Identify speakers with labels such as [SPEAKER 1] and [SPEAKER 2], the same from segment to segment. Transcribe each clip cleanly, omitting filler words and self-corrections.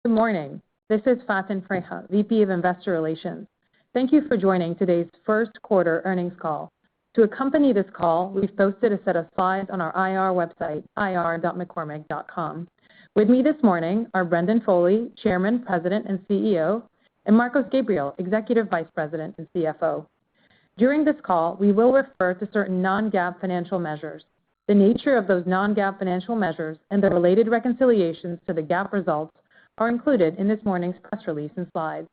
[SPEAKER 1] Good morning. This is Faten Freha, VP of Investor Relations. Thank you for joining today's first quarter earnings call. To accompany this call, we've posted a set of slides on our IR website, ir.mccormick.com. With me this morning are Brendan Foley, Chairman, President, and CEO, and Marcos Gabriel, Executive Vice President and CFO. During this call, we will refer to certain non-GAAP financial measures. The nature of those non-GAAP financial measures and the related reconciliations to the GAAP results are included in this morning's press release and slides.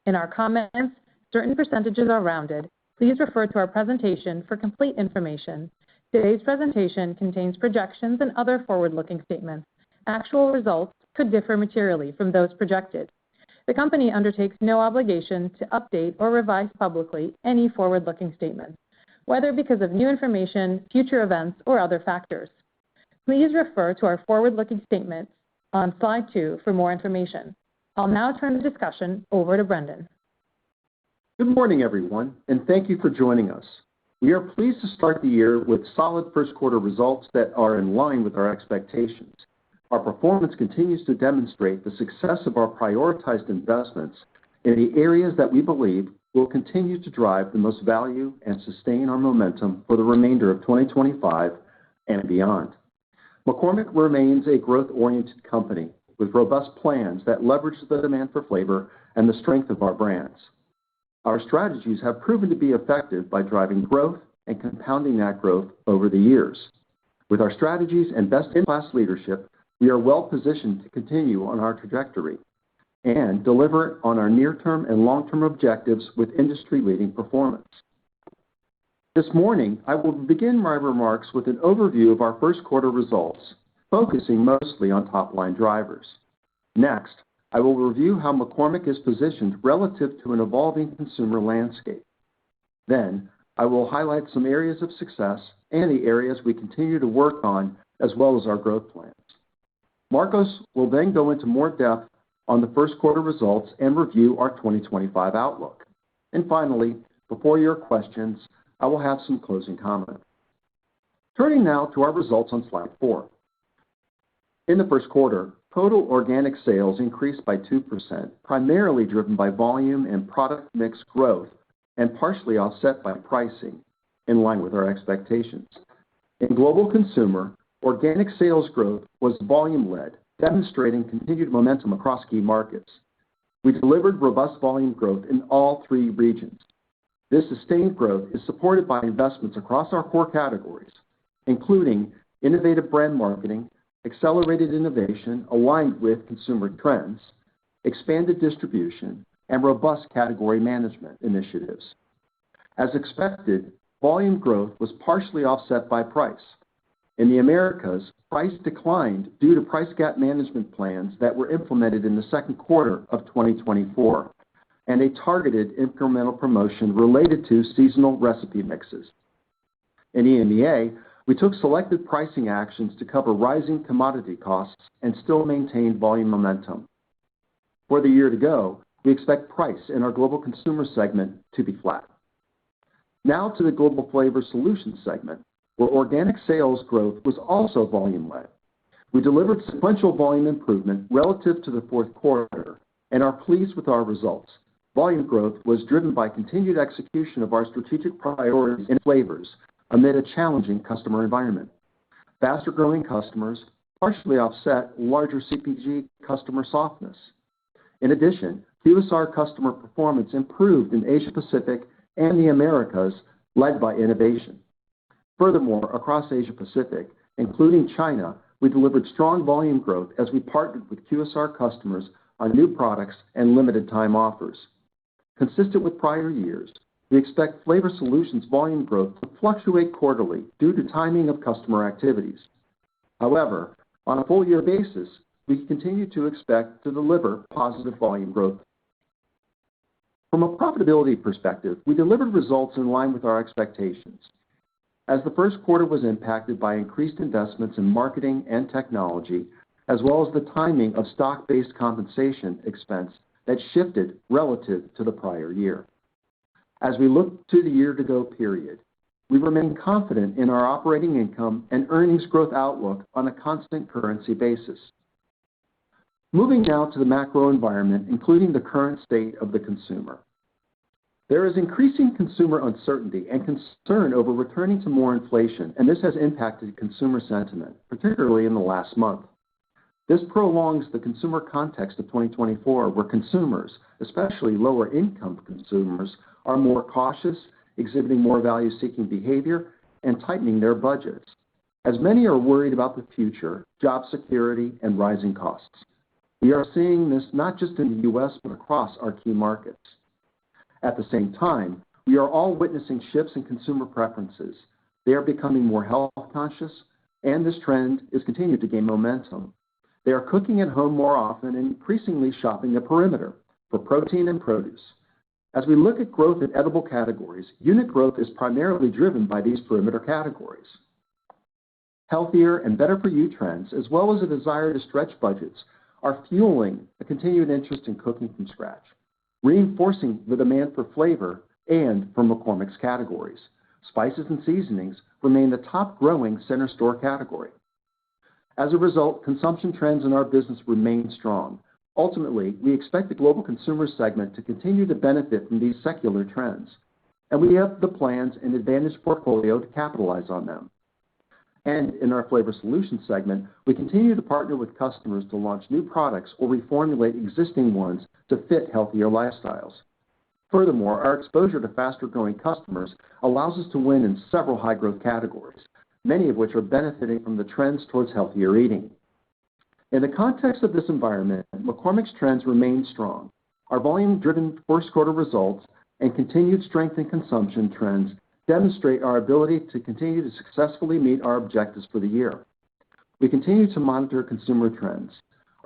[SPEAKER 1] In our comments, certain percentages are rounded. Please refer to our presentation for complete information. Today's presentation contains projections and other forward-looking statements. Actual results could differ materially from those projected. The company undertakes no obligation to update or revise publicly any forward-looking statements, whether because of new information, future events, or other factors. Please refer to our forward-looking statements on slide 2 for more information. I'll now turn the discussion over to Brendan.
[SPEAKER 2] Good morning, everyone, and thank you for joining us. We are pleased to start the year with solid first quarter results that are in line with our expectations. Our performance continues to demonstrate the success of our prioritized investments in the areas that we believe will continue to drive the most value and sustain our momentum for the remainder of 2025 and beyond. McCormick remains a growth-oriented company with robust plans that leverage the demand for flavor and the strength of our brands. Our strategies have proven to be effective by driving growth and compounding that growth over the years. With our strategies and best-in-class leadership, we are well-positioned to continue on our trajectory and deliver on our near-term and long-term objectives with industry-leading performance. This morning, I will begin my remarks with an overview of our first quarter results, focusing mostly on top-line drivers. Next, I will review how McCormick is positioned relative to an evolving consumer landscape. Then, I will highlight some areas of success and the areas we continue to work on, as well as our growth plans. Marcos will then go into more depth on the first quarter results and review our 2025 outlook. And finally, before your questions, I will have some closing comments. Turning now to our results on slide 4. In the first quarter, total organic sales increased by 2%, primarily driven by volume and product mix growth, and partially offset by pricing, in line with our expectations. In global consumer, organic sales growth was volume-led, demonstrating continued momentum across key markets. We delivered robust volume growth in all 3 regions. This sustained growth is supported by investments across our core categories, including innovative brand marketing, accelerated innovation aligned with consumer trends, expanded distribution, and robust category management initiatives. As expected, volume growth was partially offset by price. In the Americas, price declined due to price gap management plans that were implemented in the second quarter of 2024 and a targeted incremental promotion related to seasonal recipe mixes. In EMEA, we took selected pricing actions to cover rising commodity costs and still maintain volume momentum. For the year to go, we expect price in our global consumer segment to be flat. Now to the global flavor solutions segment, where organic sales growth was also volume-led. We delivered sequential volume improvement relative to the fourth quarter and are pleased with our results. Volume growth was driven by continued execution of our strategic priorities in flavors amid a challenging customer environment. Faster-growing customers partially offset larger CPG customer softness. In addition, QSR customer performance improved in Asia-Pacific and the Americas, led by innovation. Furthermore, across Asia-Pacific, including China, we delivered strong volume growth as we partnered with QSR customers on new products and limited-time offers. Consistent with prior years, we expect flavor solutions volume growth to fluctuate quarterly due to timing of customer activities. However, on a full-year basis, we continue to expect to deliver positive volume growth. From a profitability perspective, we delivered results in line with our expectations. As the first quarter was impacted by increased investments in marketing and technology, as well as the timing of stock-based compensation expense that shifted relative to the prior year. As we look to the year-to-go period, we remain confident in our operating income and earnings growth outlook on a constant currency basis. Moving now to the macro environment, including the current state of the consumer. There is increasing consumer uncertainty and concern over returning to more inflation, and this has impacted consumer sentiment, particularly in the last month. This prolongs the consumer context of 2024, where consumers, especially lower-income consumers, are more cautious, exhibiting more value-seeking behavior, and tightening their budgets, as many are worried about the future, job security, and rising costs. We are seeing this not just in the U.S., but across our key markets. At the same time, we are all witnessing shifts in consumer preferences. They are becoming more health-conscious, and this trend is continuing to gain momentum. They are cooking at home more often and increasingly shopping the perimeter for protein and produce. As we look at growth in edible categories, unit growth is primarily driven by these perimeter categories. Healthier and better-for-you trends, as well as a desire to stretch budgets, are fueling a continued interest in cooking from scratch, reinforcing the demand for flavor and for McCormick's categories. Spices and seasonings remain the top-growing center store category. As a result, consumption trends in our business remain strong. Ultimately, we expect the global consumer segment to continue to benefit from these secular trends, and we have the plans and advantage portfolio to capitalize on them. And in our Flavor Solutions segment, we continue to partner with customers to launch new products or reformulate existing ones to fit healthier lifestyles. Furthermore, our exposure to faster-growing customers allows us to win in several high-growth categories, many of which are benefiting from the trends towards healthier eating. In the context of this environment, McCormick's trends remain strong. Our volume-driven first quarter results and continued strength in consumption trends demonstrate our ability to continue to successfully meet our objectives for the year. We continue to monitor consumer trends.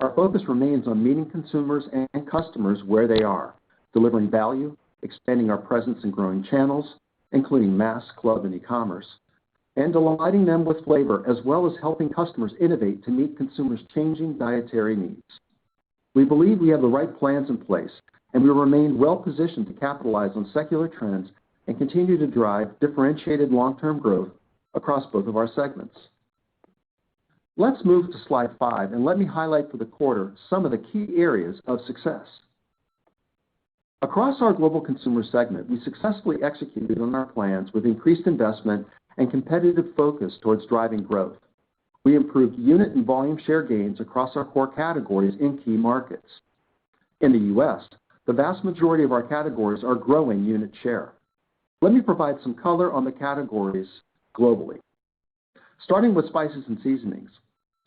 [SPEAKER 2] Our focus remains on meeting consumers and customers where they are, delivering value, expanding our presence in growing channels, including mass, club, and e-commerce, and delighting them with flavor, as well as helping customers innovate to meet consumers' changing dietary needs. We believe we have the right plans in place, and we remain well-positioned to capitalize on secular trends and continue to drive differentiated long-term growth across both of our segments. Let's move to slide 5, and let me highlight for the quarter some of the key areas of success. Across our global consumer segment, we successfully executed on our plans with increased investment and competitive focus towards driving growth. We improved unit and volume share gains across our core categories in key markets. In the U.S., the vast majority of our categories are growing unit share. Let me provide some color on the categories globally. Starting with spices and seasonings.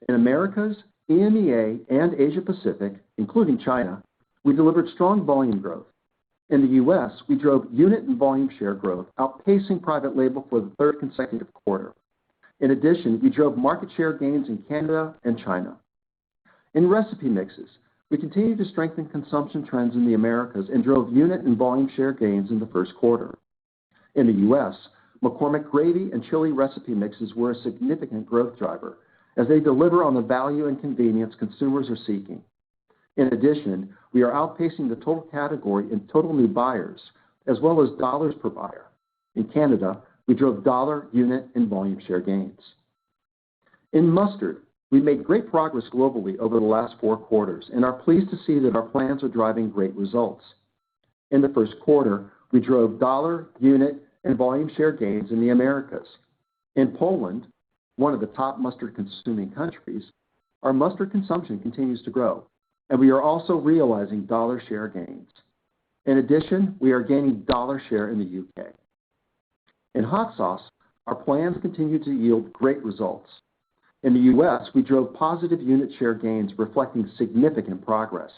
[SPEAKER 2] In Americas, EMEA, and Asia Pacific, including China, we delivered strong volume growth. In the U.S., we drove unit and volume share growth, outpacing private label for the third consecutive quarter. In addition, we drove market share gains in Canada and China. In recipe mixes, we continued to strengthen consumption trends in the Americas and drove unit and volume share gains in the first quarter. In the U.S., McCormick gravy and chili recipe mixes were a significant growth driver as they deliver on the value and convenience consumers are seeking. In addition, we are outpacing the total category in total new buyers, as well as dollars per buyer. In Canada, we drove dollar, unit, and volume share gains. In mustard, we made great progress globally over the last 4 quarters and are pleased to see that our plans are driving great results. In the first quarter, we drove dollar, unit, and volume share gains in the Americas. In Poland, one of the top mustard-consuming countries, our mustard consumption continues to grow, and we are also realizing dollar share gains. In addition, we are gaining dollar share in the UK. In hot sauce, our plans continue to yield great results. In the U.S., we drove positive unit share gains reflecting significant progress.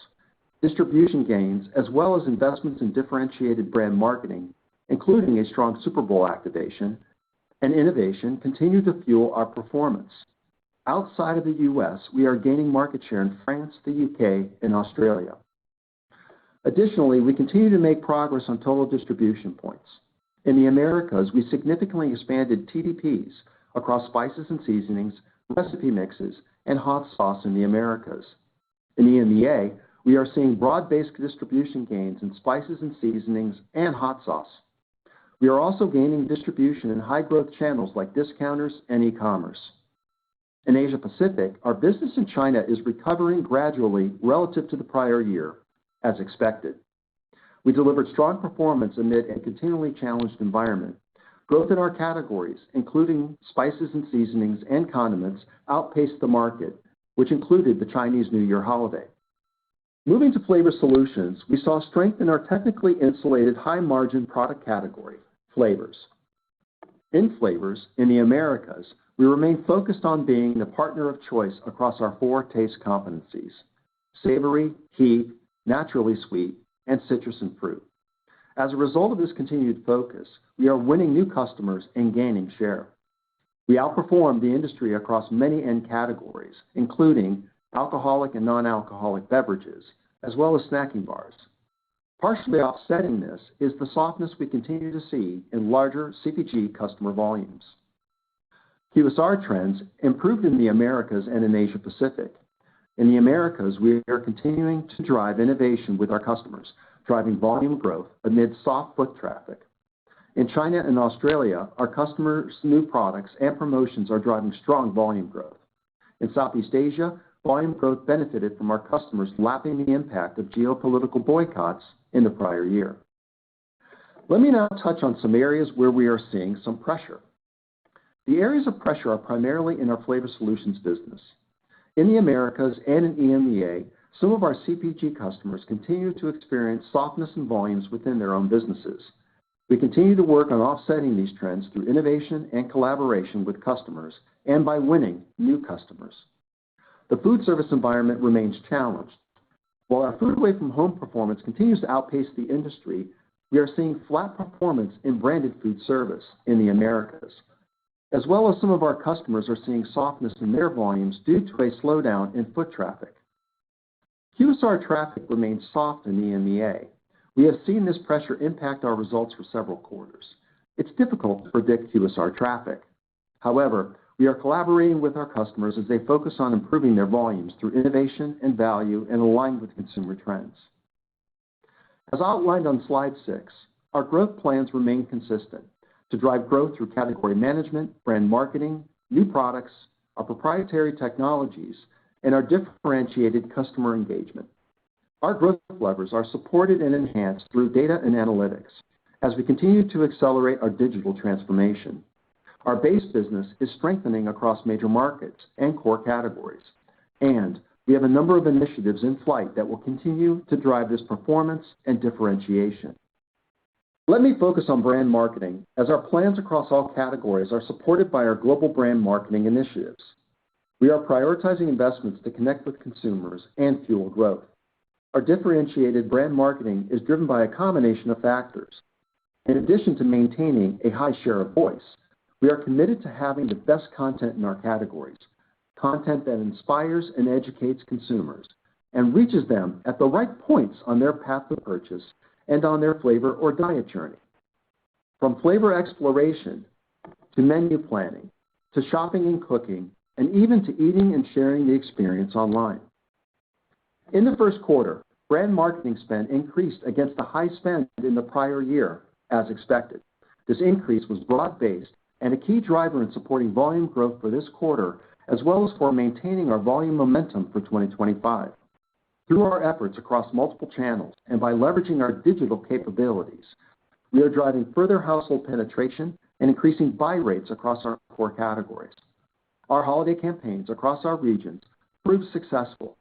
[SPEAKER 2] Distribution gains, as well as investments in differentiated brand marketing, including a strong Super Bowl activation, and innovation, continue to fuel our performance. Outside of the U.S., we are gaining market share in France, the UK, and Australia. Additionally, we continue to make progress on total distribution points. In the Americas, we significantly expanded TDPs across spices and seasonings, recipe mixes, and hot sauce in the Americas. In EMEA, we are seeing broad-based distribution gains in spices and seasonings and hot sauce. We are also gaining distribution in high-growth channels like discounters and e-commerce. In Asia Pacific, our business in China is recovering gradually relative to the prior year, as expected. We delivered strong performance amid a continually challenged environment. Growth in our categories, including spices and seasonings and condiments, outpaced the market, which included the Chinese New Year holiday. Moving to Flavor Solutions, we saw strength in our technically insulated high-margin product category, flavors. In flavors, in the Americas, we remain focused on being the partner of choice across our 4 taste competencies: savory, heat, naturally sweet, and citrus and fruit. As a result of this continued focus, we are winning new customers and gaining share. We outperformed the industry across many end categories, including alcoholic and non-alcoholic beverages, as well as snacking bars. Partially offsetting this is the softness we continue to see in larger CPG customer volumes. QSR trends improved in the Americas and in Asia Pacific. In the Americas, we are continuing to drive innovation with our customers, driving volume growth amid soft foot traffic. In China and Australia, our customers' new products and promotions are driving strong volume growth. In Southeast Asia, volume growth benefited from our customers lapping the impact of geopolitical boycotts in the prior year. Let me now touch on some areas where we are seeing some pressure. The areas of pressure are primarily in our Flavor Solutions business. In the Americas and in EMEA, some of our CPG customers continue to experience softness in volumes within their own businesses. We continue to work on offsetting these trends through innovation and collaboration with customers and by winning new customers. The food service environment remains challenged. While our food away from home performance continues to outpace the industry, we are seeing flat performance in branded food service in the Americas, as well as some of our customers are seeing softness in their volumes due to a slowdown in foot traffic. QSR traffic remains soft in EMEA. We have seen this pressure impact our results for several quarters. It's difficult to predict QSR traffic. However, we are collaborating with our customers as they focus on improving their volumes through innovation and value and aligned with consumer trends. As outlined on slide 6, our growth plans remain consistent to drive growth through category management, brand marketing, new products, our proprietary technologies, and our differentiated customer engagement. Our growth levers are supported and enhanced through data and analytics as we continue to accelerate our digital transformation. Our base business is strengthening across major markets and core categories, and we have a number of initiatives in flight that will continue to drive this performance and differentiation. Let me focus on brand marketing, as our plans across all categories are supported by our global brand marketing initiatives. We are prioritizing investments to connect with consumers and fuel growth. Our differentiated brand marketing is driven by a combination of factors. In addition to maintaining a high share of voice, we are committed to having the best content in our categories, content that inspires and educates consumers and reaches them at the right points on their path to purchase and on their flavor or diet journey. From flavor exploration to menu planning to shopping and cooking, and even to eating and sharing the experience online. In the first quarter, brand marketing spend increased against the high spend in the prior year, as expected. This increase was broad-based and a key driver in supporting volume growth for this quarter, as well as for maintaining our volume momentum for 2025. Through our efforts across multiple channels and by leveraging our digital capabilities, we are driving further household penetration and increasing buy rates across our core categories. Our holiday campaigns across our regions proved successful.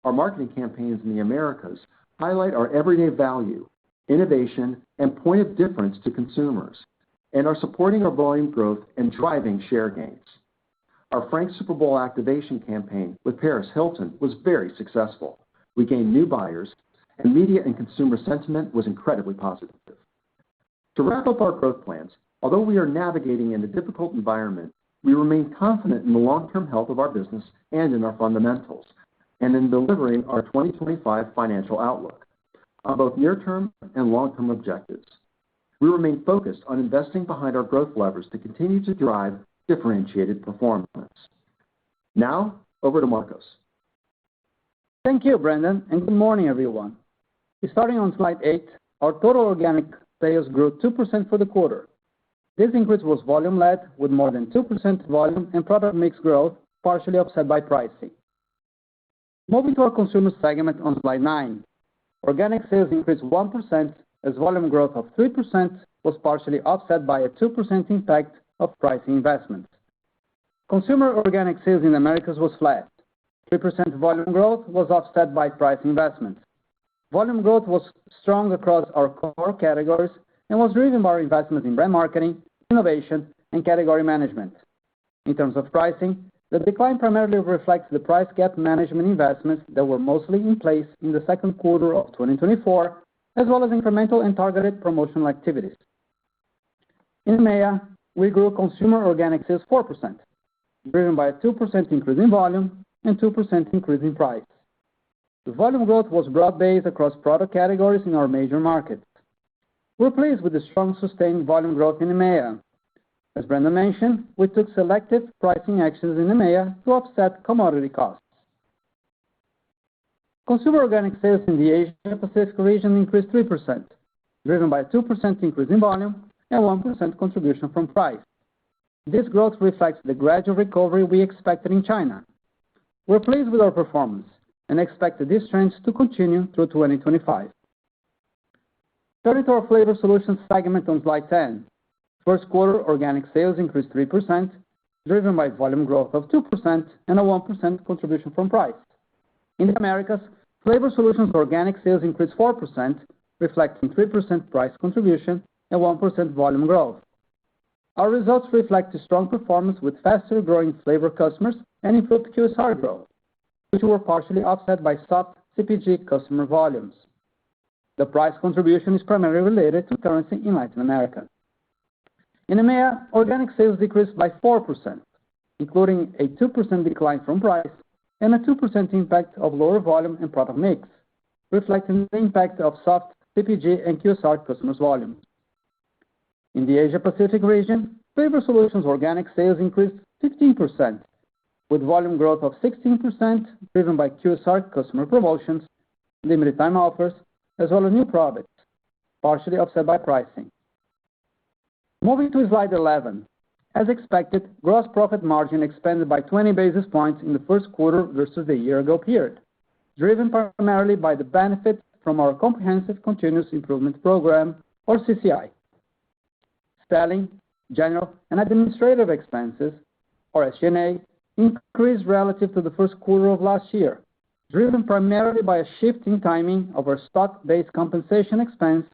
[SPEAKER 2] Our marketing campaigns in the Americas highlight our everyday value, innovation, and point of difference to consumers, and are supporting our volume growth and driving share gains. Our Frank Super Bowl activation campaign with Paris Hilton was very successful. We gained new buyers, and media and consumer sentiment was incredibly positive. To wrap up our growth plans, although we are navigating in a difficult environment, we remain confident in the long-term health of our business and in our fundamentals, and in delivering our 2025 financial outlook on both near-term and long-term objectives. We remain focused on investing behind our growth levers to continue to drive differentiated performance. Now, over to Marcos.
[SPEAKER 3] Thank you, Brendan, and good morning, everyone. Starting on slide 8, our total organic sales grew 2% for the quarter. This increase was volume-led, with more than 2% volume and product mix growth, partially offset by pricing. Moving to our consumer segment on slide 9, organic sales increased 1% as volume growth of 3% was partially offset by a 2% impact of pricing investments. Consumer organic sales in the Americas was flat. 3% volume growth was offset by price investments. Volume growth was strong across our core categories and was driven by our investment in brand marketing, innovation, and category management. In terms of pricing, the decline primarily reflects the price gap management investments that were mostly in place in the second quarter of 2024, as well as incremental and targeted promotional activities. In EMEA, we grew consumer organic sales 4%, driven by a 2% increase in volume and 2% increase in price. The volume growth was broad-based across product categories in our major markets. We're pleased with the strong sustained volume growth in EMEA. As Brandon mentioned, we took selective pricing actions in EMEA to offset commodity costs. Consumer organic sales in the Asia-Pacific region increased 3%, driven by a 2% increase in volume and 1% contribution from price. This growth reflects the gradual recovery we expected in China. We're pleased with our performance and expect these trends to continue through 2025. Turning to our Flavor Solutions segment on slide 10, first quarter organic sales increased 3%, driven by volume growth of 2% and a 1% contribution from price. In the Americas, Flavor Solutions organic sales increased 4%, reflecting 3% price contribution and 1% volume growth. Our results reflect a strong performance with faster-growing flavor customers and improved QSR growth, which were partially offset by soft CPG customer volumes. The price contribution is primarily related to currency in Latin America. In EMEA, organic sales decreased by 4%, including a 2% decline from price and a 2% impact of lower volume and product mix, reflecting the impact of soft CPG and QSR customers' volumes. In the Asia-Pacific region, Flavor Solutions organic sales increased 15%, with volume growth of 16% driven by QSR customer promotions, limited-time offers, as well as new products, partially offset by pricing. Moving to slide 11, as expected, gross profit margin expanded by 20 basis points in the first quarter versus the year-ago period, driven primarily by the benefit from our Comprehensive Continuous Improvement Program, or CCI. Selling, general, and administrative expenses, or SG&A, increased relative to the first quarter of last year, driven primarily by a shift in timing of our stock-based compensation expense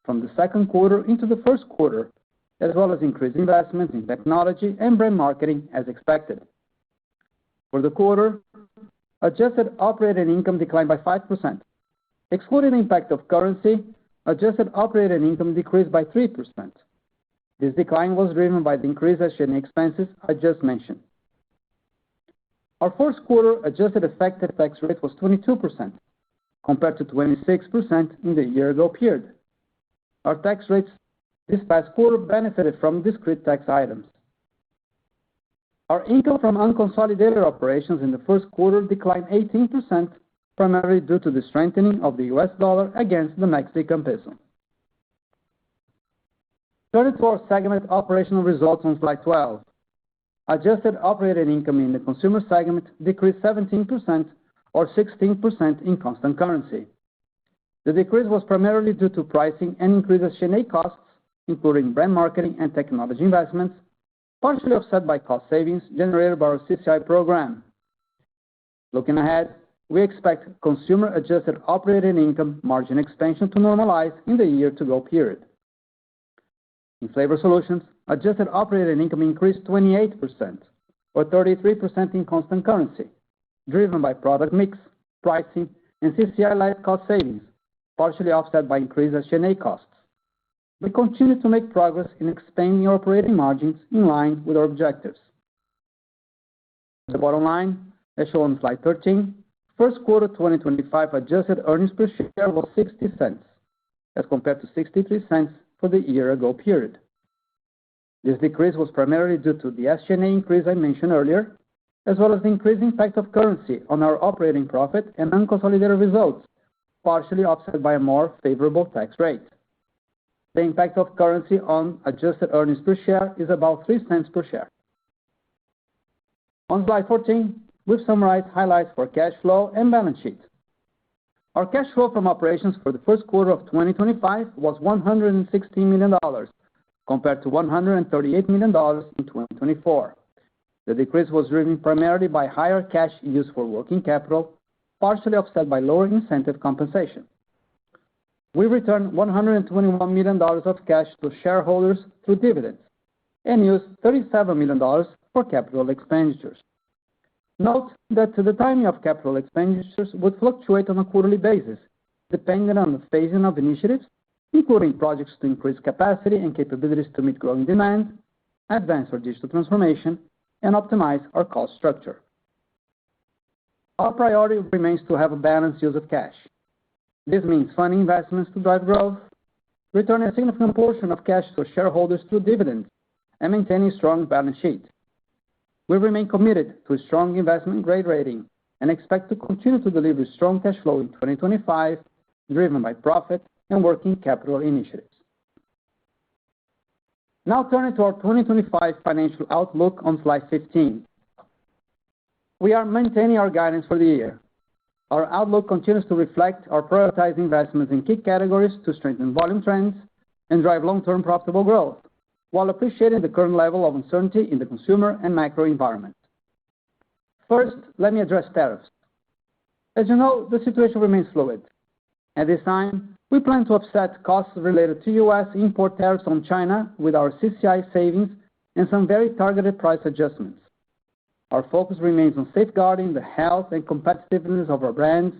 [SPEAKER 3] from the second quarter into the first quarter, as well as increased investment in technology and brand marketing as expected. For the quarter, adjusted operating income declined by 5%. Excluding the impact of currency, adjusted operating income decreased by 3%. This decline was driven by the increased SG&A expenses I just mentioned. Our first quarter adjusted effective tax rate was 22%, compared to 26% in the year-ago period. Our tax rates this past quarter benefited from discrete tax items. Our income from unconsolidated operations in the first quarter declined 18%, primarily due to the strengthening of the U.S. dollar against the Mexican peso. Turning to our segment operational results on slide 12, adjusted operating income in the consumer segment decreased 17%, or 16% in constant currency. The decrease was primarily due to pricing and increased SG&A costs, including brand marketing and technology investments, partially offset by cost savings generated by our CCI program. Looking ahead, we expect consumer adjusted operating income margin expansion to normalize in the year-to-go period. In Flavor Solutions, adjusted operating income increased 28%, or 33% in constant currency, driven by product mix, pricing, and CCI-led cost savings, partially offset by increased SG&A costs. We continue to make progress in expanding our operating margins in line with our objectives. The bottom line, as shown on slide 13, first quarter 2025 adjusted earnings per share was 60 cents, as compared to 63 cents for the year-ago period. This decrease was primarily due to the SG&A increase I mentioned earlier, as well as the increased impact of currency on our operating profit and unconsolidated results, partially offset by a more favorable tax rate. The impact of currency on adjusted earnings per share is about 3 cents per share. On slide 14, we've summarized highlights for cash flow and balance sheet. Our cash flow from operations for the first quarter of 2025 was $116 million, compared to $138 million in 2024. The decrease was driven primarily by higher cash used for working capital, partially offset by lower incentive compensation. We returned $121 million of cash to shareholders through dividends and used $37 million for capital expenditures. Note that the timing of capital expenditures would fluctuate on a quarterly basis, depending on the phasing of initiatives, including projects to increase capacity and capabilities to meet growing demand, advance our digital transformation, and optimize our cost structure. Our priority remains to have a balanced use of cash. This means funding investments to drive growth, returning a significant portion of cash to shareholders through dividends, and maintaining a strong balance sheet. We remain committed to a strong investment-grade rating and expect to continue to deliver strong cash flow in 2025, driven by profit and working capital initiatives. Now turning to our 2025 financial outlook on slide 15. We are maintaining our guidance for the year. Our outlook continues to reflect our prioritized investments in key categories to strengthen volume trends and drive long-term profitable growth, while appreciating the current level of uncertainty in the consumer and macro environment. First, let me address tariffs. As you know, the situation remains fluid. At this time, we plan to offset costs related to U.S. import tariffs on China with our CCI savings and some very targeted price adjustments. Our focus remains on safeguarding the health and competitiveness of our brands,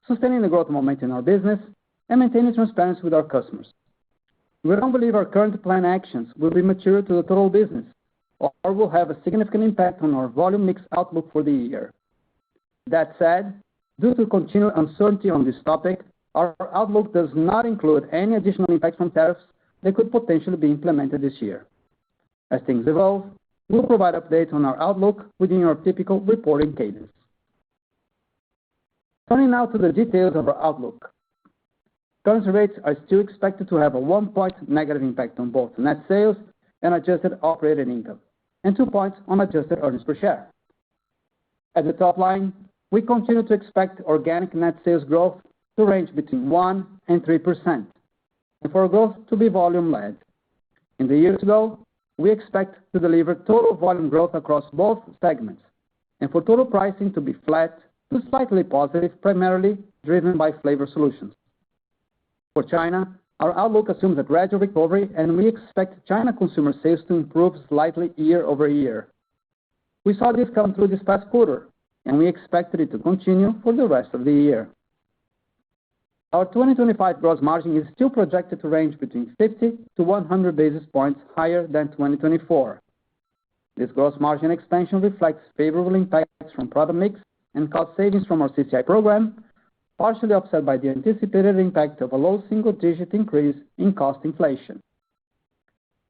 [SPEAKER 3] sustaining the growth momentum in our business, and maintaining transparency with our customers. We don't believe our current plan actions will be material to the total business or will have a significant impact on our volume mix outlook for the year. That said, due to continued uncertainty on this topic, our outlook does not include any additional impact from tariffs that could potentially be implemented this year. As things evolve, we'll provide updates on our outlook within our typical reporting cadence. Turning now to the details of our outlook. Currency rates are still expected to have a 1-point negative impact on both net sales and adjusted operating income, and 2 points on adjusted earnings per share. At the top line, we continue to expect organic net sales growth to range between 1% and 3%, and for growth to be volume-led. In the year to go, we expect to deliver total volume growth across both segments, and for total pricing to be flat to slightly positive, primarily driven by Flavor Solutions. For China, our outlook assumes a gradual recovery, and we expect China consumer sales to improve slightly year over year. We saw this come through this past quarter, and we expected it to continue for the rest of the year. Our 2025 gross margin is still projected to range between 50 to 100 basis points higher than 2024. This gross margin expansion reflects favorable impacts from product mix and cost savings from our CCI program, partially offset by the anticipated impact of a low single-digit increase in cost inflation.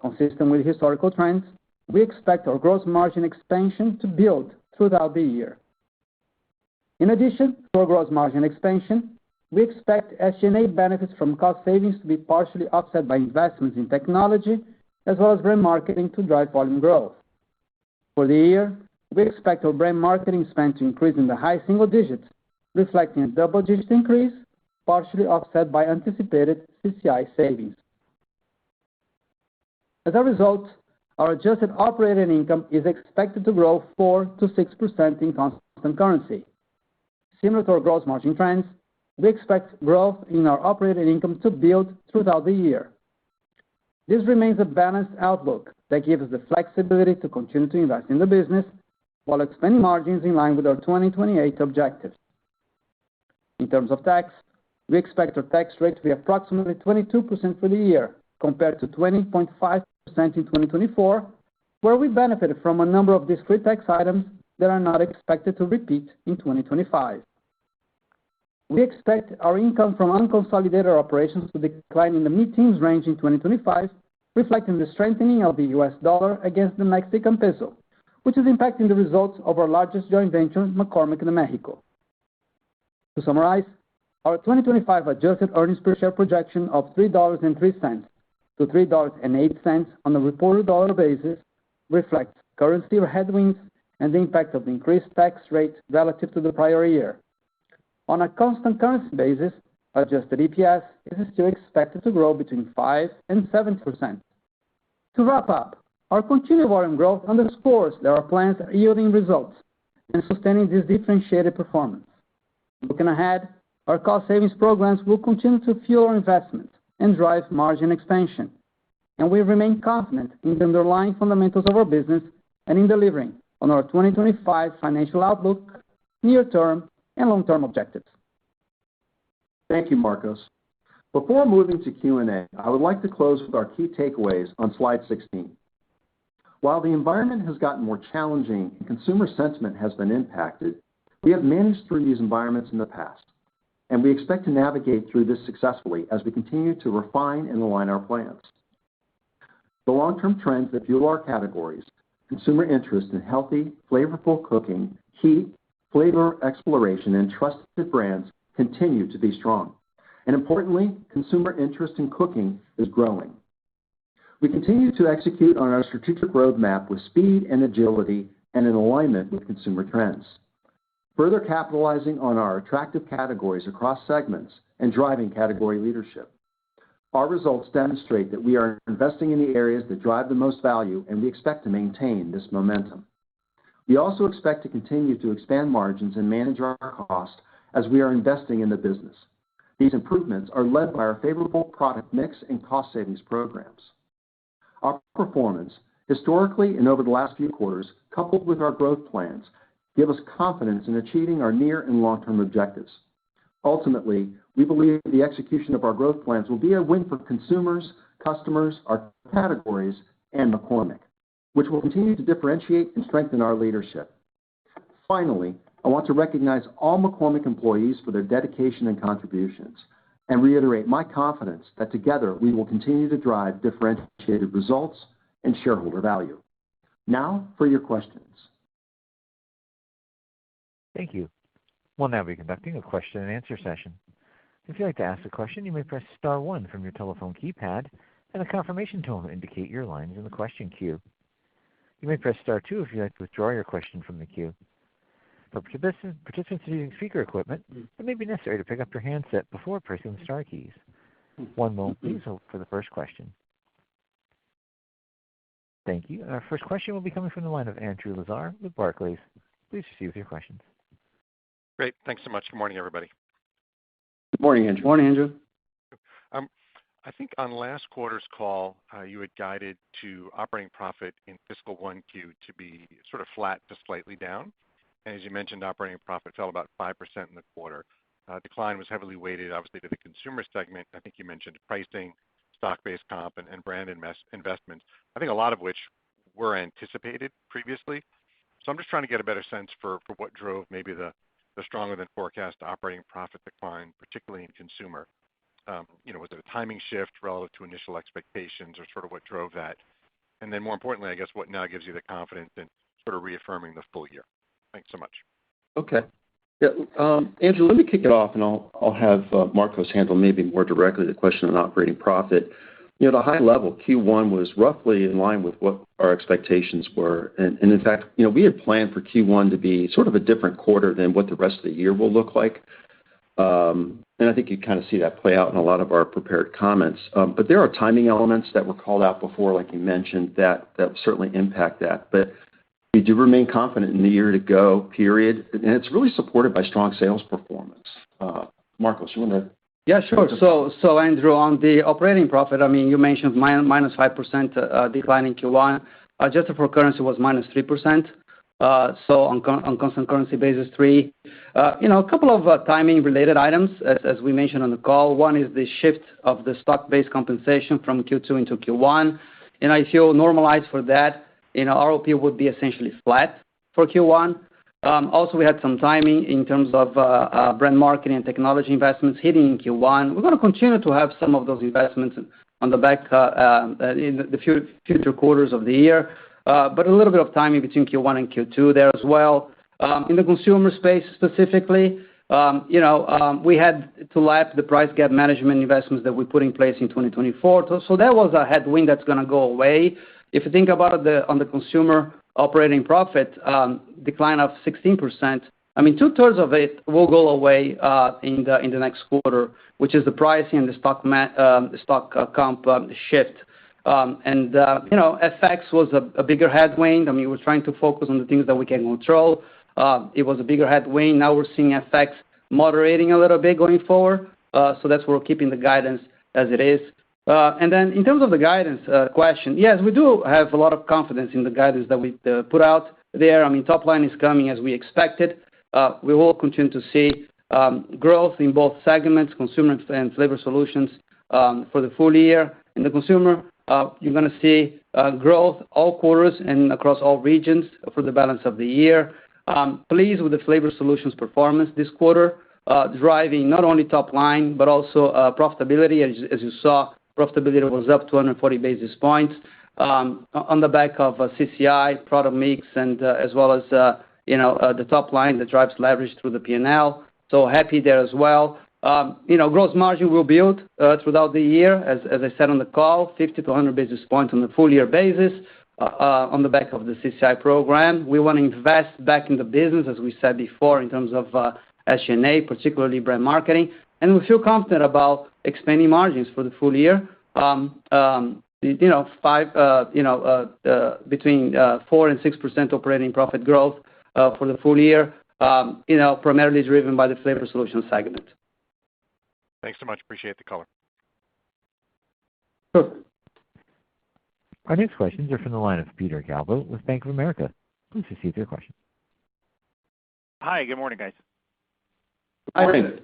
[SPEAKER 3] Consistent with historical trends, we expect our gross margin expansion to build throughout the year. In addition to our gross margin expansion, we expect SG&A benefits from cost savings to be partially offset by investments in technology, as well as brand marketing to drive volume growth. For the year, we expect our brand marketing spend to increase in the high single digits, reflecting a double-digit increase, partially offset by anticipated CCI savings. As a result, our adjusted operating income is expected to grow 4 to 6% in constant currency. Similar to our gross margin trends, we expect growth in our operating income to build throughout the year. This remains a balanced outlook that gives us the flexibility to continue to invest in the business while expanding margins in line with our 2028 objectives. In terms of tax, we expect our tax rate to be approximately 22% for the year, compared to 20.5% in 2024, where we benefited from a number of discrete tax items that are not expected to repeat in 2025. We expect our income from unconsolidated operations to decline in the mid-teens range in 2025, reflecting the strengthening of the U.S. dollar against the Mexican peso, which is impacting the results of our largest joint venture, McCormick in Mexico. To summarize, our 2025 adjusted earnings per share projection of $3.03 to $3.08 on a reported dollar basis reflects currency headwinds and the impact of the increased tax rate relative to the prior year. On a constant currency basis, adjusted EPS is still expected to grow between 5% and 7%. To wrap up, our continued volume growth underscores that our plans are yielding results and sustaining this differentiated performance. Looking ahead, our cost savings programs will continue to fuel our investments and drive margin expansion, and we remain confident in the underlying fundamentals of our business and in delivering on our 2025 financial outlook, near-term and long-term objectives.
[SPEAKER 2] Thank you, Marcos. Before moving to Q&A, I would like to close with our key takeaways on slide 16. While the environment has gotten more challenging and consumer sentiment has been impacted, we have managed through these environments in the past, and we expect to navigate through this successfully as we continue to refine and align our plans. The long-term trends that fuel our categories, consumer interest in healthy, flavorful cooking, heat, flavor exploration, and trusted brands continue to be strong. And importantly, consumer interest in cooking is growing. We continue to execute on our strategic roadmap with speed and agility and in alignment with consumer trends, further capitalizing on our attractive categories across segments and driving category leadership. Our results demonstrate that we are investing in the areas that drive the most value, and we expect to maintain this momentum. We also expect to continue to expand margins and manage our cost as we are investing in the business. These improvements are led by our favorable product mix and cost savings programs. Our performance, historically and over the last few quarters, coupled with our growth plans, give us confidence in achieving our near and long-term objectives. Ultimately, we believe the execution of our growth plans will be a win for consumers, customers, our categories, and McCormick, which will continue to differentiate and strengthen our leadership. Finally, I want to recognize all McCormick employees for their dedication and contributions and reiterate my confidence that together we will continue to drive differentiated results and shareholder value. Now for your questions.
[SPEAKER 4] Thank you. We'll now be conducting a question and answer session. If you'd like to ask a question, you may press star 1 from your telephone keypad, and a confirmation tone will indicate your line is in the question queue. You may press star 2 if you'd like to withdraw your question from the queue. For participants using speaker equipment, it may be necessary to pick up your handset before pressing the star keys. One moment, please, for the first question. Thank you. Our first question will be coming from the line of Andrew Lazar with Barclays. Please proceed with your questions.
[SPEAKER 5] Great. Thanks so much. Good morning, everybody.
[SPEAKER 2] Good morning, Andrew.
[SPEAKER 3] Morning, Andrew.
[SPEAKER 5] I think on last quarter's call, you had guided to operating profit in fiscal 1Q to be sort of flat to slightly down. And as you mentioned, operating profit fell about 5% in the quarter. Decline was heavily weighted, obviously, to the consumer segment. I think you mentioned pricing, stock-based comp, and brand investments, I think a lot of which were anticipated previously. So I'm just trying to get a better sense for what drove maybe the stronger than forecast operating profit decline, particularly in consumer. Was it a timing shift relative to initial expectations, or sort of what drove that? And then more importantly, I guess, what now gives you the confidence in sort of reaffirming the full year? Thanks so much.
[SPEAKER 6] Okay. Yeah, Andrew, let me kick it off, and I'll have Marcos handle maybe more directly the question on operating profit. At a high level, Q1 was roughly in line with what our expectations were. And in fact, we had planned for Q1 to be sort of a different quarter than what the rest of the year will look like. And I think you kind of see that play out in a lot of our prepared comments. But there are timing elements that were called out before, like you mentioned, that certainly impact that. But we do remain confident in the year to go, period. And it's really supported by strong sales performance. Marcos, you want to?
[SPEAKER 3] Yeah, sure. So Andrew, on the operating profit, you mentioned minus 5% decline in Q1. Adjusted for currency was minus 3%. So on constant currency basis, 3. A couple of timing-related items, as we mentioned on the call. One is the shift of the stock-based compensation from Q2 into Q1. And if you normalize for that, ROP would be essentially flat for Q1. Also, we had some timing in terms of brand marketing and technology investments hitting in Q1. We're going to continue to have some of those investments on the back in the future quarters of the year, but a little bit of timing between Q1 and Q2 there as well. In the consumer space specifically, we had to lap the price gap management investments that we put in place in 2024. So that was a headwind that's going to go away. If you think about it, on the consumer operating profit decline of 16%, I mean, 2/3 of it will go away in the next quarter, which is the pricing and the stock comp shift. FX was a bigger headwind. I mean, we're trying to focus on the things that we can control. It was a bigger headwind. Now we're seeing FX moderating a little bit going forward. So that's why we're keeping the guidance as it is. And then in terms of the guidance question, yes, we do have a lot of confidence in the guidance that we put out there. I mean, top line is coming as we expected. We will continue to see growth in both segments, consumer and flavor solutions, for the full year. In the consumer, you're going to see growth all quarters and across all regions for the balance of the year. Pleased with the flavor solutions performance this quarter, driving not only top line but also profitability. As you saw, profitability was up 240 basis points on the back of CCI, product mix, and as well as the top line that drives leverage through the P&L. So happy there as well. Gross margin will build throughout the year, as I said on the call, 50 to 100 basis points on a full year basis on the back of the CCI program. We want to invest back in the business, as we said before, in terms of SG&A, particularly brand marketing. And we feel confident about expanding margins for the full year. Between 4% and 6% operating profit growth for the full year, primarily driven by the flavor solutions segment.
[SPEAKER 5] Thanks so much. Appreciate the color.
[SPEAKER 3] Sure.
[SPEAKER 4] Our next questions are from the line of Peter Galbo with Bank of America. Please proceed with your question.
[SPEAKER 7] Hi, good morning, guys.
[SPEAKER 2] Good morning.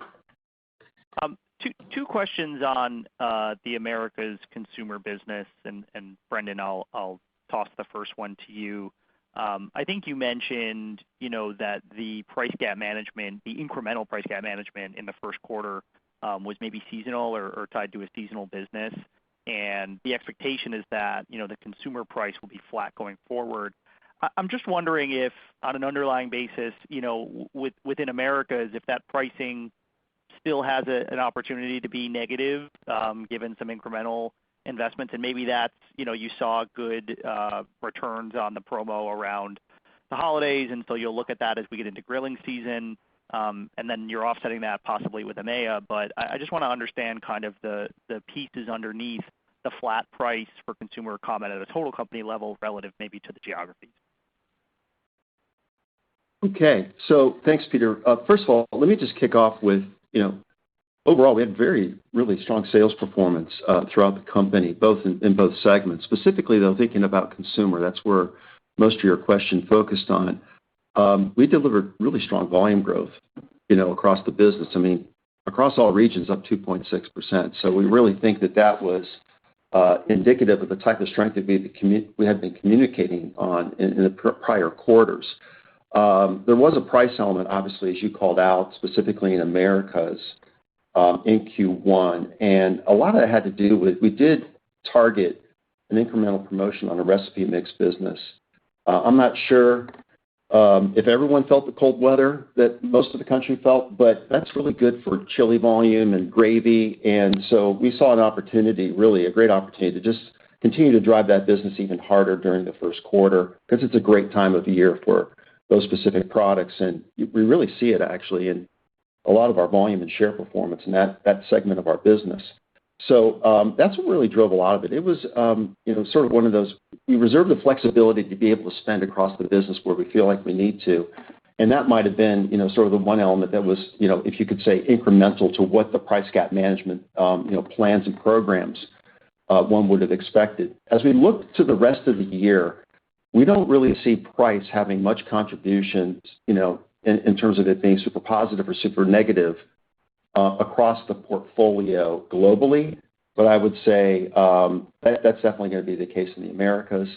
[SPEAKER 7] Two questions on the Americas consumer business, and Brendan, I'll toss the first one to you. I think you mentioned, that the price gap management, the incremental price gap management in the first quarter was maybe seasonal or tied to a seasonal business. And the expectation is that, the consumer price will be flat going forward. I'm just wondering if, on an underlying basis, within Americas, if that pricing still has an opportunity to be negative, given some incremental investments, and maybe that's, you saw good returns on the promo around the holidays, and so you'll look at that as we get into grilling season, and then you're offsetting that possibly with EMEA. But I just want to understand kind of the pieces underneath the flat price for consumer comment at a total company level relative maybe to the geographies.
[SPEAKER 6] Okay, so thanks, Peter. First of all, let me just kick off with, overall, we had really strong sales performance throughout the company, in both segments. Specifically, though, thinking about consumer, that's where most of your question focused on. We delivered really strong volume growth, across the business. I mean, across all regions, up 2.6%. So we really think that was indicative of the type of strength that we had been communicating on in the prior quarters. There was a price element, obviously, as you called out, specifically in Americas in Q1. And a lot of that had to do with, we did target an incremental promotion on a recipe mix business. I'm not sure if everyone felt the cold weather that most of the country felt, but that's really good for chili volume and gravy. And so we saw an opportunity, really a great opportunity, to just continue to drive that business even harder during the first quarter, because it's a great time of the year for those specific products. And we really see it actually in a lot of our volume and share performance in that segment of our business. So that's what really drove a lot of it. It was, sort of one of those, we reserve the flexibility to be able to spend across the business where we feel like we need to. And that might have been, sort of the one element that was, if you could say, incremental to what the price gap management, plans and programs one would have expected. As we look to the rest of the year, we don't really see price having much contributions, in terms of it being super positive or super negative across the portfolio globally. But I would say that's definitely going to be the case in the Americas.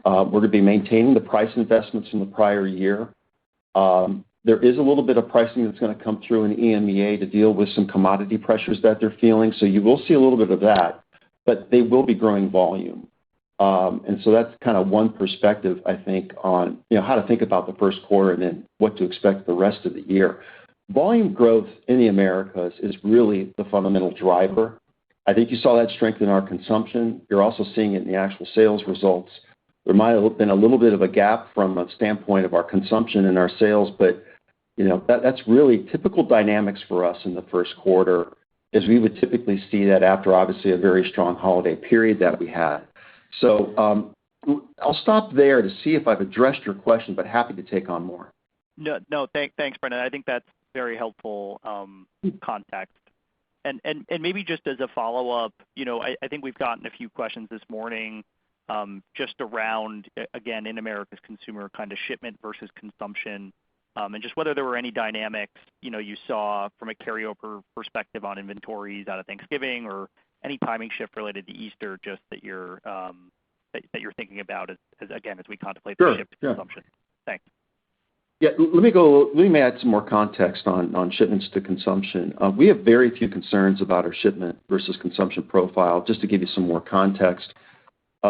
[SPEAKER 6] We're going to be maintaining the price investments from the prior year. There is a little bit of pricing that's going to come through in EMEA to deal with some commodity pressures that they're feeling. So you will see a little bit of that, but they will be growing volume. And so that's kind of one perspective, I think, on how to think about the first quarter and then what to expect the rest of the year. Volume growth in the Americas is really the fundamental driver. I think you saw that strength in our consumption. You're also seeing it in the actual sales results. there might have been a little bit of a gap from a standpoint of our consumption and our sales, but that's really typical dynamics for us in the first quarter, as we would typically see that after obviously a very strong holiday period that we had. So I'll stop there to see if I've addressed your question, but happy to take on more.
[SPEAKER 7] No, thanks, Brendan. I think that's very helpful context. And maybe just as a follow-up, I think we've gotten a few questions this morning just around, again, in America's consumer kind of shipment versus consumption, and just whether there were any dynamics, you saw from a carryover perspective on inventories out of Thanksgiving or any timing shift related to Easter, just that you're thinking about as we contemplate the shift to consumption. Thanks.
[SPEAKER 6] Yeah, let me add some more context on shipments to consumption. We have very few concerns about our shipment versus consumption profile. Just to give you some more context,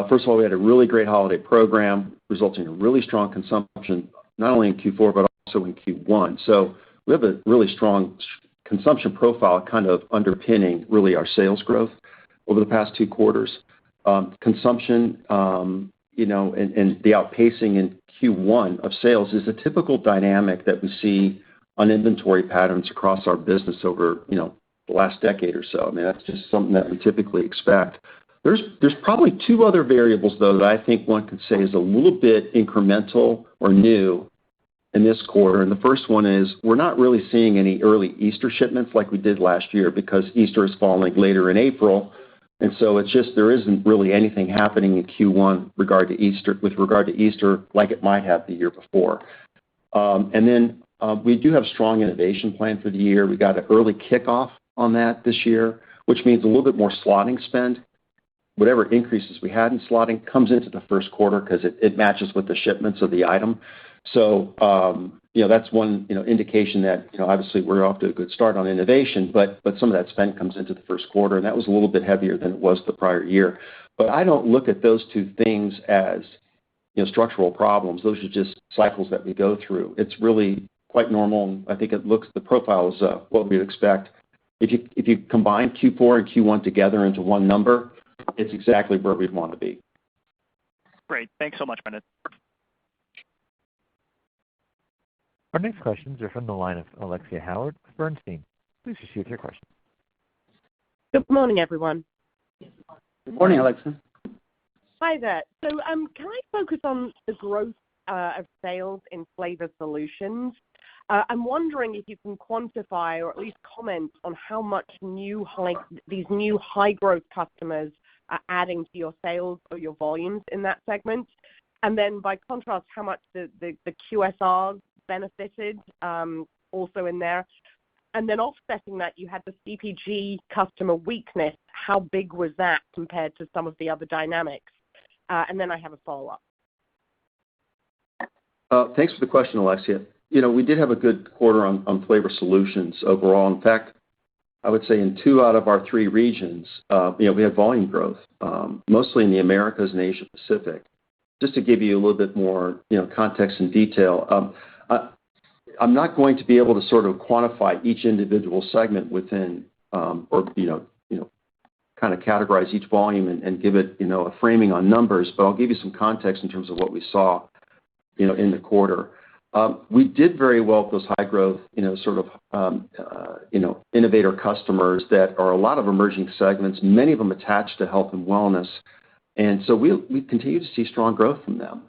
[SPEAKER 6] first of all, we had a really great holiday program resulting in really strong consumption, not only in Q4 but also in Q1. So we have a really strong consumption profile kind of underpinning really our sales growth over the past 2 quarters. Consumption, and the outpacing in Q1 of sales is a typical dynamic that we see on inventory patterns across our business over, the last decade or so. I mean, that's just something that we typically expect. There's probably 2 other variables, though, that I think one could say is a little bit incremental or new in this quarter. And the first one is we're not really seeing any early Easter shipments like we did last year because Easter is falling later in April. And so it's just there isn't really anything happening in Q1 with regard to Easter like it might have the year before. And then we do have strong innovation plan for the year. We got an early kickoff on that this year, which means a little bit more slotting spend. Whatever increases we had in slotting comes into the first quarter because it matches with the shipments of the item. So, that's one, indication that, obviously we're off to a good start on innovation, but some of that spend comes into the first quarter, and that was a little bit heavier than it was the prior year. But I don't look at those 2 things as, structural problems. Those are just cycles that we go through. It's really quite normal, and I think the profile is what we'd expect. If you combine Q4 and Q1 together into one number, it's exactly where we'd want to be.
[SPEAKER 7] Great. Thanks so much, Brendan.
[SPEAKER 4] Our next questions are from the line of Alexia Howard with Bernstein. Please proceed with your question.
[SPEAKER 8] Good morning, everyone.
[SPEAKER 3] Good morning, Alexia.
[SPEAKER 8] Hi there. So can I focus on the growth of sales in Flavor Solutions? I'm wondering if you can quantify or at least comment on how much these new high-growth customers are adding to your sales or your volumes in that segment. And then by contrast, how much the QSR benefited also in there. And then offsetting that, you had the CPG customer weakness. How big was that compared to some of the other dynamics? And then I have a follow-up.
[SPEAKER 6] Thanks for the question, Alexia. We did have a good quarter on Flavor Solutions overall. In fact, I would say in 2 out of our 3 regions, we had volume growth, mostly in the Americas and Asia Pacific. Just to give you a little bit more, context and detail, I'm not going to be able to sort of quantify each individual segment within, kind of categorize each volume and give it, a framing on numbers. But I'll give you some context in terms of what we saw, in the quarter. We did very well with those high growth, innovator customers that are a lot of emerging segments, many of them attached to health and wellness. And so we continue to see strong growth from them.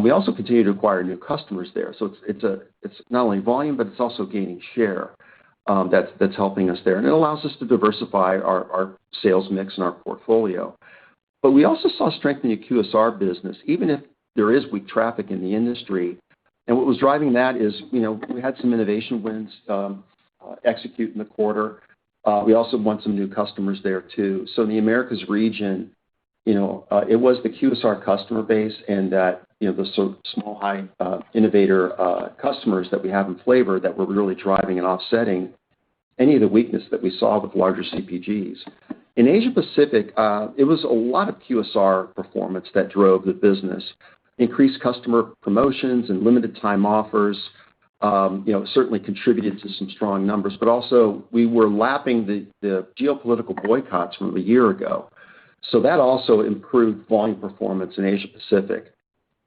[SPEAKER 6] We also continue to acquire new customers there. So it's not only volume, but it's also gaining share that's helping us there. And it allows us to diversify our sales mix and our portfolio. But we also saw strength in the QSR business, even if there is weak traffic in the industry. And what was driving that is, we had some innovation wins execute in the quarter. We also won some new customers there too. So in the Americas region, it was the QSR customer base and that, the sort of small, high innovator customers that we have in flavor that were really driving and offsetting any of the weakness that we saw with larger CPGs. In Asia Pacific, it was a lot of QSR performance that drove the business. Increased customer promotions and limited time offers, certainly contributed to some strong numbers. But also, we were lapping the geopolitical boycotts from a year ago. So that also improved volume performance in Asia Pacific.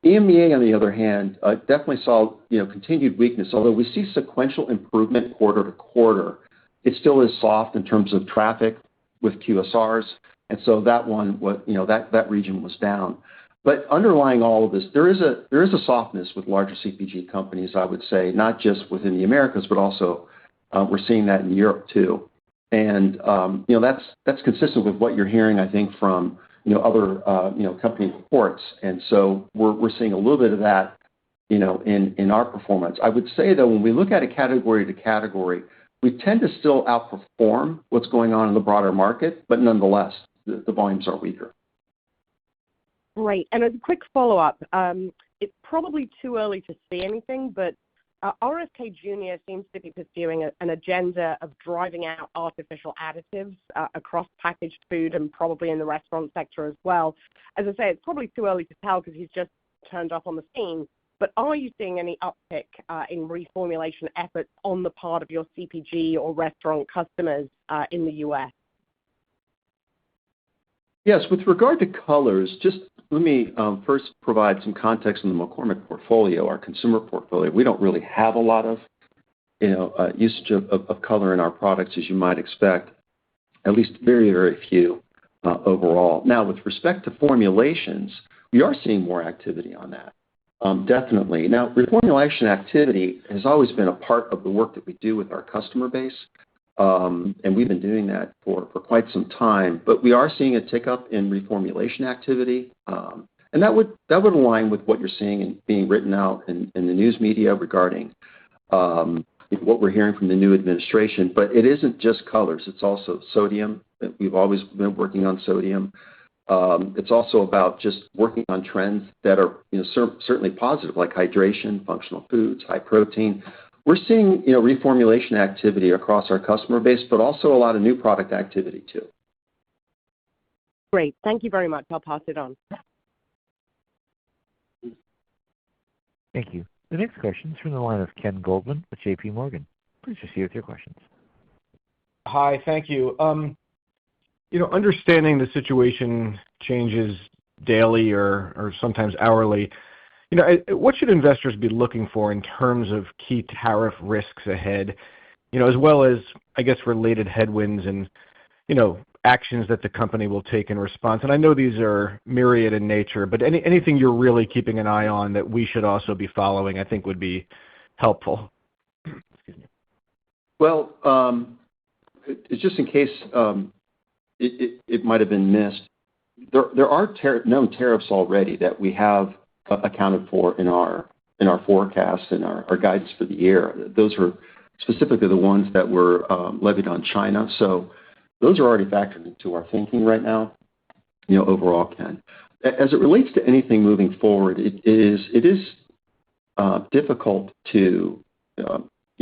[SPEAKER 6] EMEA, on the other hand, definitely saw continued weakness. Although we see sequential improvement quarter to quarter, it still is soft in terms of traffic with QSRs, and so that one, that region was down. But underlying all of this, there is a softness with larger CPG companies, I would say, not just within the Americas, but also we're seeing that in Europe too. And that's consistent with what you're hearing, I think, from other company reports. And so we're seeing a little bit of that in our performance. I would say, though, when we look at it category to category, we tend to still outperform what's going on in the broader market, but nonetheless, the volumes are weaker.
[SPEAKER 8] Great. And as a quick follow-up, it's probably too early to see anything, but RFK Jr. seems to be pursuing an agenda of driving out artificial additives across packaged food and probably in the restaurant sector as well. As I say, it's probably too early to tell because he's just turned up on the scene. But are you seeing any uptick in reformulation efforts on the part of your CPG or restaurant customers in the U.S.?
[SPEAKER 6] Yes, with regard to colors, just let me first provide some context on the McCormick portfolio, our consumer portfolio. We don't really have a lot of usage of color in our products, as you might expect, at least very, very few overall. Now, with respect to formulations, we are seeing more activity on that, definitely. Now, reformulation activity has always been a part of the work that we do with our customer base. And we've been doing that for quite some time, but we are seeing a tick up in reformulation activity, and that would align with what you're seeing and being written out in the news media regarding what we're hearing from the new administration. But it isn't just colors; it's also sodium. We've always been working on sodium. It's also about just working on trends that are certainly positive, like hydration, functional foods, high protein. We're seeing reformulation activity across our customer base, but also a lot of new product activity too.
[SPEAKER 8] Great. Thank you very much. I'll pass it on.
[SPEAKER 4] Thank you. The next question is from the line of Ken Goldman with J.P. Morgan. Please proceed with your questions.
[SPEAKER 9] Hi, thank you. Understanding the situation changes daily or sometimes hourly, what should investors be looking for in terms of key tariff risks ahead, as well as, I guess, related headwinds and, actions that the company will take in response? And I know these are myriad in nature, but anything you're really keeping an eye on that we should also be following, I think would be helpful. Excuse me.
[SPEAKER 6] Well, just in case it might have been missed, there are known tariffs already that we have accounted for in our forecast and our guidance for the year. Those are specifically the ones that were levied on China. So those are already factored into our thinking right now, overall, Ken. As it relates to anything moving forward, it is difficult to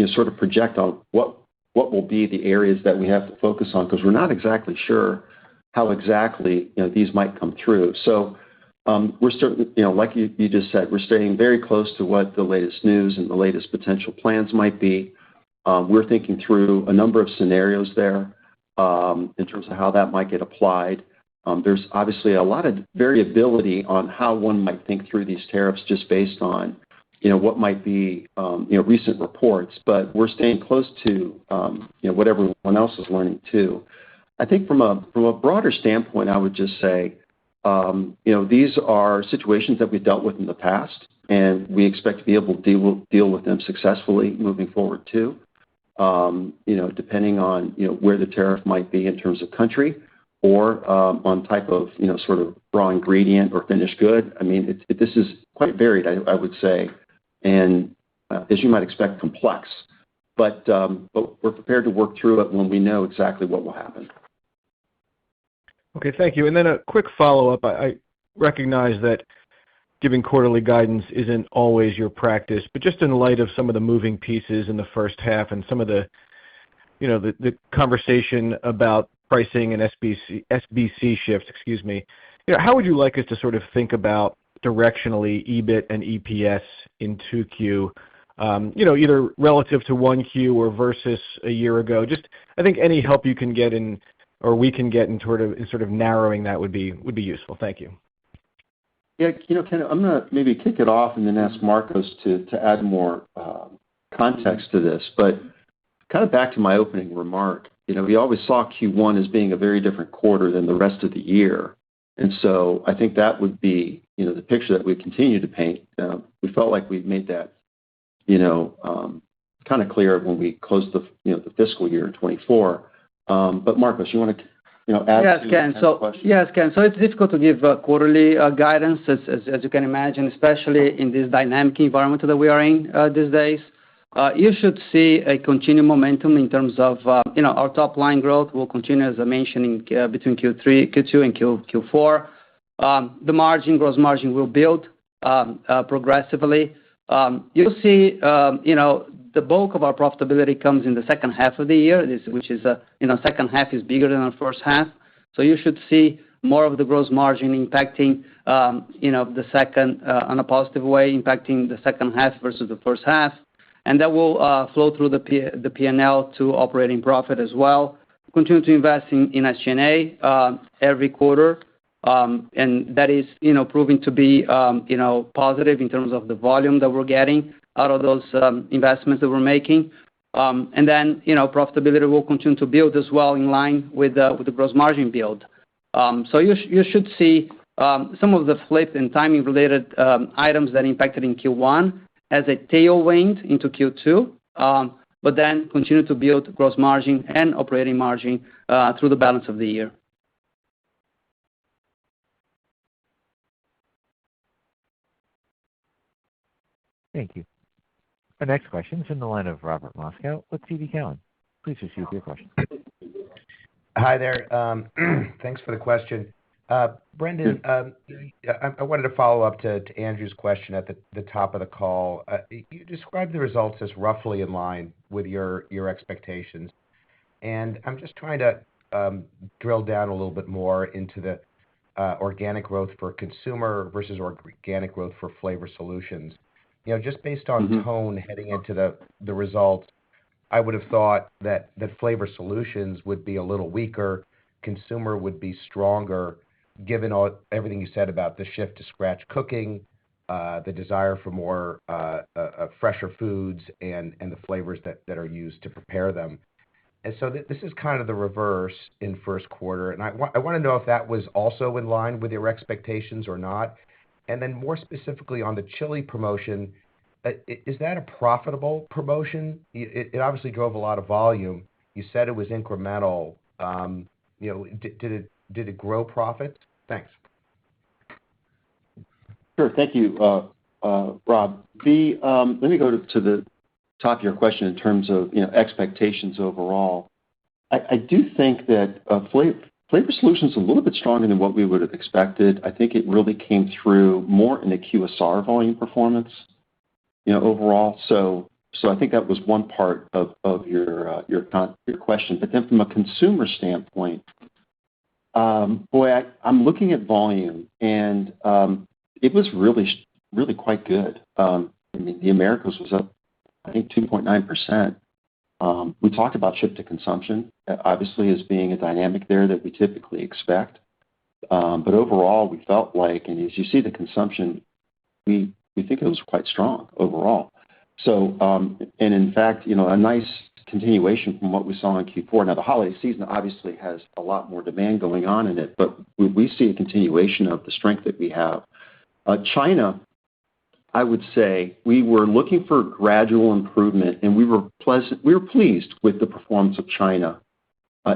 [SPEAKER 6] sort of project on what will be the areas that we have to focus on because we're not exactly sure how exactly these might come through. So we're certainly, like you just said, we're staying very close to what the latest news and the latest potential plans might be. We're thinking through a number of scenarios there in terms of how that might get applied. There's obviously a lot of variability on how one might think through these tariffs just based on what might be recent reports, but we're staying close to what everyone else is learning too. I think from a broader standpoint, I would just say, these are situations that we've dealt with in the past, and we expect to be able to deal with them successfully moving forward too. Depending on where the tariff might be in terms of country or on type of sort of raw ingredient or finished good. I mean, this is quite varied, I would say, and as you might expect, complex. But we're prepared to work through it when we know exactly what will happen.
[SPEAKER 9] Okay, thank you. And then a quick follow-up. I recognize that giving quarterly guidance isn't always your practice, but just in light of some of the moving pieces in the first half and some of the conversation about pricing and SBC shifts, how would you like us to sort of think about directionally EBIT and EPS in 2Q, either relative to 1Q or versus a year ago? Just, I think any help you can get or we can get in sort of narrowing that would be useful. Thank you.
[SPEAKER 6] Yeah, Ken, I'm gonna maybe kick it off and then ask Marcos to add more context to this. But kind of back to my opening remark, we always saw Q1 as being a very different quarter than the rest of the year. And so I think that would be, the picture that we continue to paint. We felt like we've made that, kind of clear when we closed the fiscal year in 24. But Marcos, you want to, add
[SPEAKER 3] Yes,
[SPEAKER 6] to
[SPEAKER 3] Ken.
[SPEAKER 6] Ken's question?
[SPEAKER 3] Yes, Ken. So it's difficult to give quarterly guidance, as you can imagine, especially in this dynamic environment that we are in these days. You should see a continued momentum in terms of, our top line growth will continue, as I mentioned, between Q2 and Q4. The gross margin will build progressively. You'll see, the bulk of our profitability comes in the second half of the year, which is, second half is bigger than our first half. So you should see more of the gross margin impacting, the second, on a positive way, impacting the second half versus the first half. And that will flow through the P&L to operating profit as well. Continue to invest in SG&A every quarter, and that is, proving to be, positive in terms of the volume that we're getting out of those investments that we're making. And then, profitability will continue to build as well in line with the gross margin build. So you should see some of the flip and timing related items that impacted in Q1 as a tailwind into Q2, but then continue to build gross margin and operating margin through the balance of the year.
[SPEAKER 4] Thank you. Our next question is in the line of Robert Moskow with TD Cowen. Please proceed with your question.
[SPEAKER 10] Hi there. Thanks for the question. Brendan, I wanted to follow up to Andrew's question at the top of the call. You described the results as roughly in line with your expectations. And I'm just trying to drill down a little bit more into the organic growth for consumer versus organic growth for flavor solutions. Just based on tone heading into the results, I would have thought that flavor solutions would be a little weaker, consumer would be stronger, given everything you said about the shift to scratch cooking, the desire for more fresher foods and the flavors that are used to prepare them. And so this is kind of the reverse in first quarter. And I want to know if that was also in line with your expectations or not. And then more specifically on the chili promotion, is that a profitable promotion? It obviously drove a lot of volume. You said it was incremental. Did it grow profits? Thanks.
[SPEAKER 6] Sure. Thank you, Rob. Let me go to the top of your question in terms of expectations overall. I do think that Flavor Solutions is a little bit stronger than what we would have expected. I think it really came through more in the QSR volume performance, overall. So I think that was one part of your question. But then from a consumer standpoint, I'm looking at volume, and it was really, really quite good. The Americas was up, I think, 2.9%. We talked about ship to consumption, obviously, as being a dynamic there that we typically expect. But overall, we felt like, and as you see the consumption, we think it was quite strong overall. So, and in fact, a nice continuation from what we saw in Q4. Now, the holiday season obviously has a lot more demand going on in it, but we see a continuation of the strength that we have. China, I would say we were looking for gradual improvement, and we were pleased with the performance of China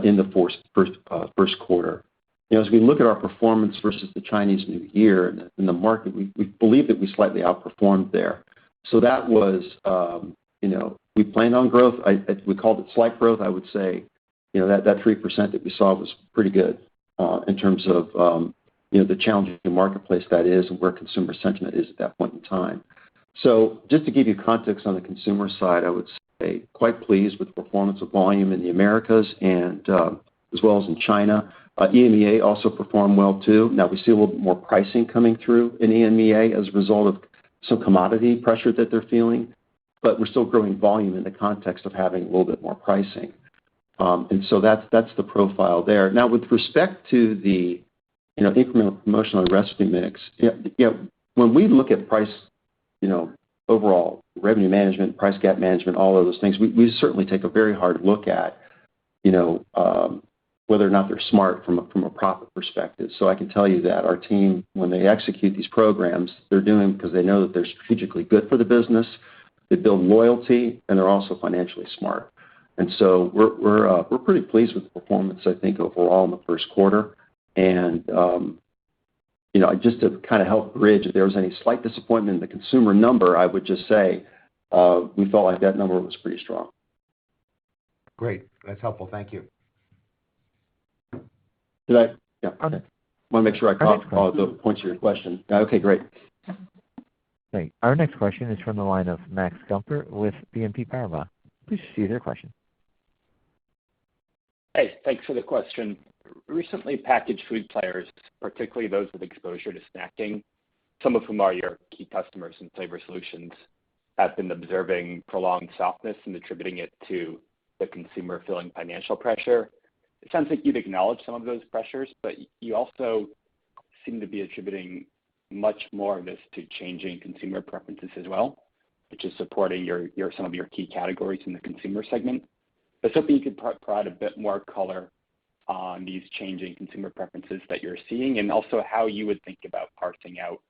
[SPEAKER 6] in the first quarter. As we look at our performance versus the Chinese New Year in the market, we believe that we slightly outperformed there. So that was, we planned on growth. We called it slight growth. I would say, that 3% that we saw was pretty good in terms of the challenging marketplace that is and where consumer sentiment is at that point in time. So just to give you context on the consumer side, I would say quite pleased with the performance of volume in the Americas and as well as in China. EMEA also performed well too. Now we see a little bit more pricing coming through in EMEA as a result of some commodity pressure that they're feeling, but we're still growing volume in the context of having a little bit more pricing. And so that's the profile there. Now with respect to the incremental promotional and recipe mix, when we look at price, overall revenue management, price gap management, all of those things, we certainly take a very hard look at, whether or not they're smart from a profit perspective. So I can tell you that our team, when they execute these programs, they're doing because they know that they're strategically good for the business, they build loyalty, and they're also financially smart. And so we're pretty pleased with the performance, I think, overall in the first quarter. And just to kind of help bridge, if there was any slight disappointment in the consumer number, I would just say we felt like that number was pretty strong.
[SPEAKER 10] Great. That's helpful. Thank you.
[SPEAKER 6] Did I? Yeah. Okay. Want to make sure I caught all the points of your question. Okay, great.
[SPEAKER 4] Great. Our next question is from the line of Max Gumpert with BNP Paribas. Please proceed with your question.
[SPEAKER 11] Hey, thanks for the question. Recently, packaged food players, particularly those with exposure to snacking, some of whom are your key customers in Flavor Solutions, have been observing prolonged softness and attributing it to the consumer feeling financial pressure. It sounds like you'd acknowledge some of those pressures, but you also seem to be attributing much more of this to changing consumer preferences as well, which is supporting some of your key categories in the consumer segment. I was hoping you could provide a bit more color on these changing consumer preferences that you're seeing, and also how you would think about parsing out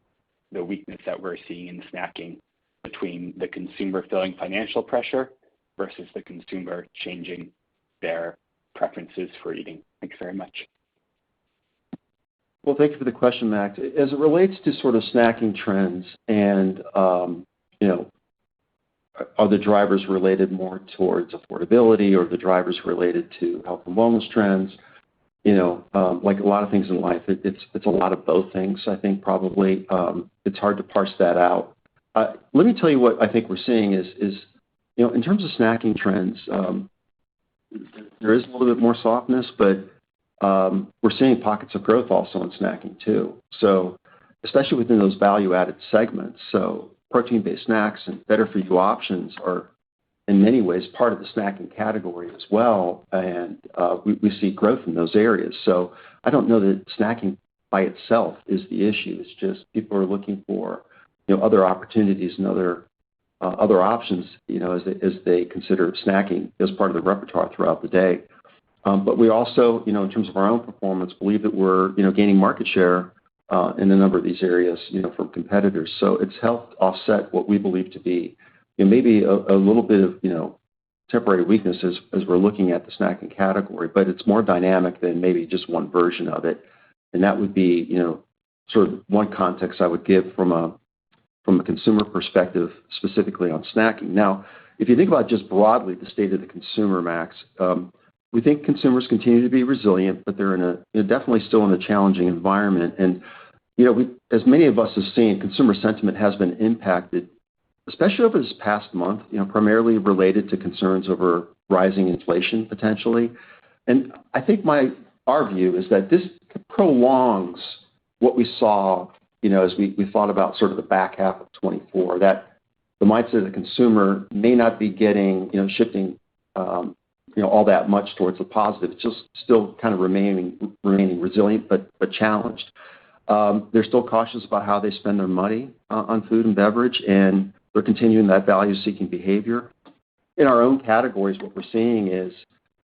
[SPEAKER 11] the weakness that we're seeing in snacking between the consumer feeling financial pressure versus the consumer changing their preferences for eating. Thanks very much.
[SPEAKER 6] Well, thank you for the question, Max. As it relates to sort of snacking trends and, are the drivers related more towards affordability, or the drivers related to health and wellness trends? Like a lot of things in life, it's a lot of both things, I think, probably. It's hard to parse that out. Let me tell you what I think we're seeing is in terms of snacking trends, there is a little bit more softness, but we're seeing pockets of growth also in snacking too. So especially within those value-added segments. So protein-based snacks and better-for-you options are in many ways part of the snacking category as well, and we see growth in those areas. So I don't know that snacking by itself is the issue. It's just people are looking for other opportunities and other options as they consider snacking as part of the repertoire throughout the day. But we also, in terms of our own performance, believe that we're gaining market share in a number of these areas from competitors. So it's helped offset what we believe to be maybe a little bit of temporary weakness as we're looking at the snacking category, but it's more dynamic than maybe just one version of it. And that would be sort of one context I would give from a consumer perspective, specifically on snacking. Now, if you think about just broadly the state of the consumer, Max, we think consumers continue to be resilient, but they're definitely still in a challenging environment. And as many of us have seen, consumer sentiment has been impacted, especially over this past month, primarily related to concerns over rising inflation potentially. And I think our view is that this prolongs what we saw, as we thought about sort of the back half of 24, that the mindset of the consumer may not be shifting all that much towards the positive. It's just still kind of remaining resilient, but challenged. They're still cautious about how they spend their money on food and beverage, and they're continuing that value-seeking behavior. In our own categories, what we're seeing is,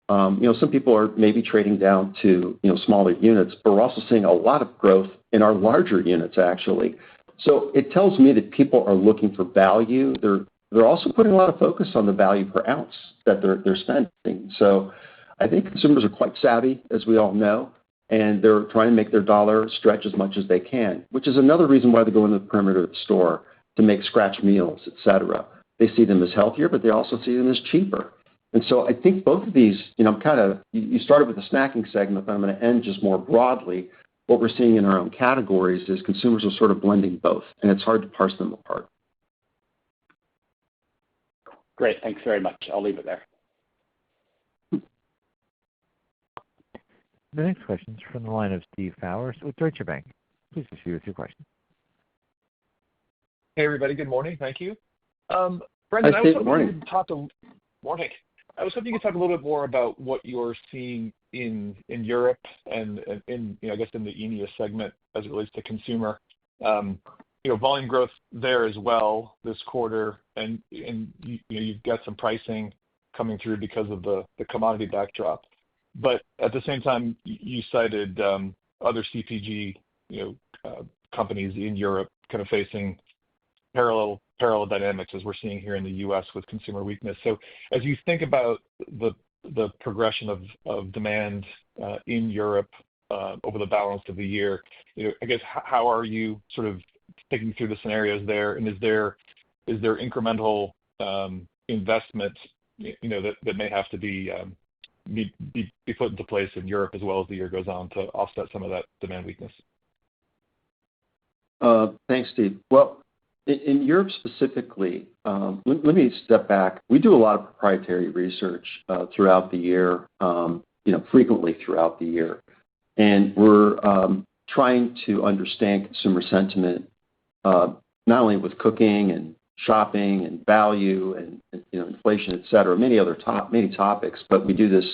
[SPEAKER 6] some people are maybe trading down to, smaller units, but we're also seeing a lot of growth in our larger units, actually. So it tells me that people are looking for value. They're also putting a lot of focus on the value per ounce that they're spending. So I think consumers are quite savvy, as we all know, and they're trying to make their dollar stretch as much as they can, which is another reason why they go into the perimeter of the store to make scratch meals, et cetera. They see them as healthier, but they also see them as cheaper. And so I think both of these, you started with the snacking segment, but I'm going to end just more broadly. What we're seeing in our own categories is consumers are sort of blending both, and it's hard to parse them apart.
[SPEAKER 11] Great. Thanks very much. I'll leave it there.
[SPEAKER 4] The next question is from the line of Steve Powers with Deutsche Bank. Please proceed with your question.
[SPEAKER 12] Hey, everybody. Good morning. Thank you. Brendan,
[SPEAKER 6] Hi, Steve. Good morning.
[SPEAKER 12] Morning. I was hoping you could talk a little bit more about what you're seeing in Europe and in, I guess in the EMEA segment as it relates to consumer. Volume growth there as well this quarter, and you've got some pricing coming through because of the commodity backdrop. But at the same time, you cited other CPG companies in Europe kind of facing parallel dynamics as we're seeing here in the U.S. with consumer weakness. So as you think about the progression of demand in Europe over the balance of the year, I guess how are you sort of thinking through the scenarios there, and is there incremental investment that may have to be put into place in Europe as well as the year goes on to offset some of that demand weakness?
[SPEAKER 2] Thanks, Steve. Well, in Europe specifically, let me step back. We do a lot of proprietary research throughout the year, frequently throughout the year. And we're trying to understand consumer sentiment, not only with cooking and shopping and value and inflation, et cetera, many topics, but we do this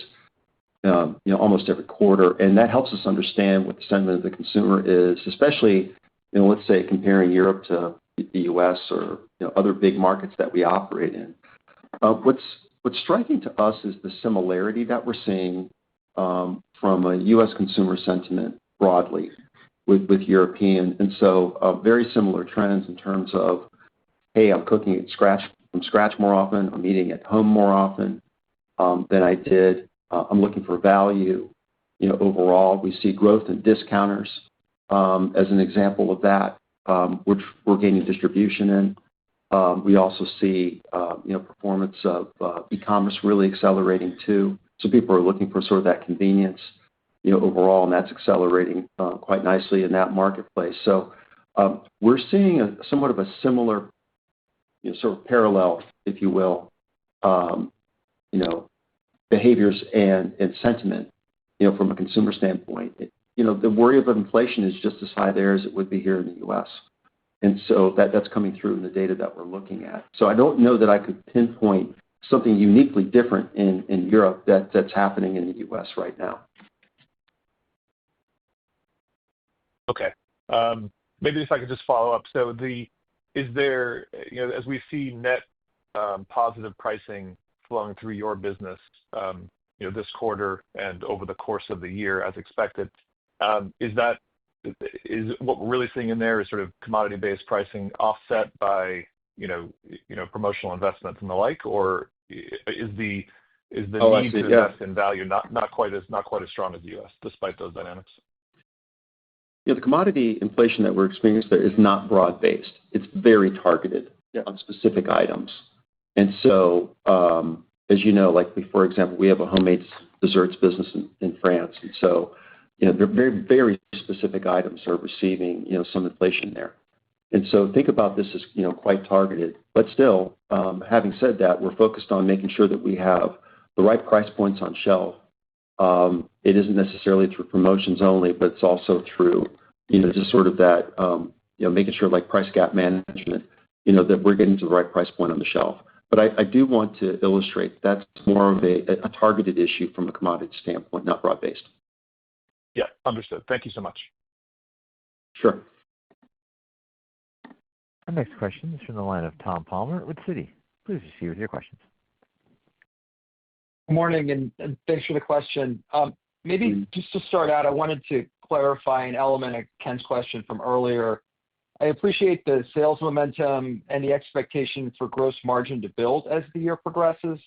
[SPEAKER 2] almost every quarter. And that helps us understand what the sentiment of the consumer is, especially, let's say, comparing Europe to the U.S. or other big markets that we operate in. What's striking to us is the similarity that we're seeing from a U.S. consumer sentiment broadly with European. And so very similar trends in terms of, hey, I'm cooking from scratch more often. I'm eating at home more often than I did. I'm looking for value. Overall, we see growth in discounters as an example of that, which we're gaining distribution in. We also see performance of e-commerce really accelerating too. So people are looking for sort of that convenience overall, and that's accelerating quite nicely in that marketplace. So we're seeing somewhat of a similar sort of parallel, if you will, behaviors and sentiment from a consumer standpoint. The worry of inflation is just as high there as it would be here in the U.S. And so that's coming through in the data that we're looking at. So I don't know that I could pinpoint something uniquely different in Europe that's happening in the U.S. right now.
[SPEAKER 12] Okay. Maybe if I could just follow up. So is there, as we see net positive pricing flowing through your business, this quarter and over the course of the year as expected, is what we're really seeing in there is sort of commodity-based pricing offset by promotional investments and the like, or is the need to invest in value not quite as strong as the U.S. despite those dynamics?
[SPEAKER 2] The commodity inflation that we're experiencing there is not broad-based. It's very targeted on specific items. And so, as you know, for example, we have a homemade desserts business in France. And so, they're very, very specific items are receiving, some inflation there. And so think about this as, quite targeted. But still, having said that, we're focused on making sure that we have the right price points on shelf. It isn't necessarily through promotions only, but it's also through, just sort of that, making sure price gap management, that we're getting to the right price point on the shelf. But I do want to illustrate that's more of a targeted issue from a commodity standpoint, not broad-based.
[SPEAKER 12] Yeah, understood. Thank you so much.
[SPEAKER 2] Sure.
[SPEAKER 4] Our next question is from the line of Tom Palmer with Citi. Please proceed with your questions.
[SPEAKER 13] Good morning, and thanks for the question. Maybe just to start out, I wanted to clarify an element of Ken's question from earlier. I appreciate the sales momentum and the expectation for gross margin to build as the year progresses,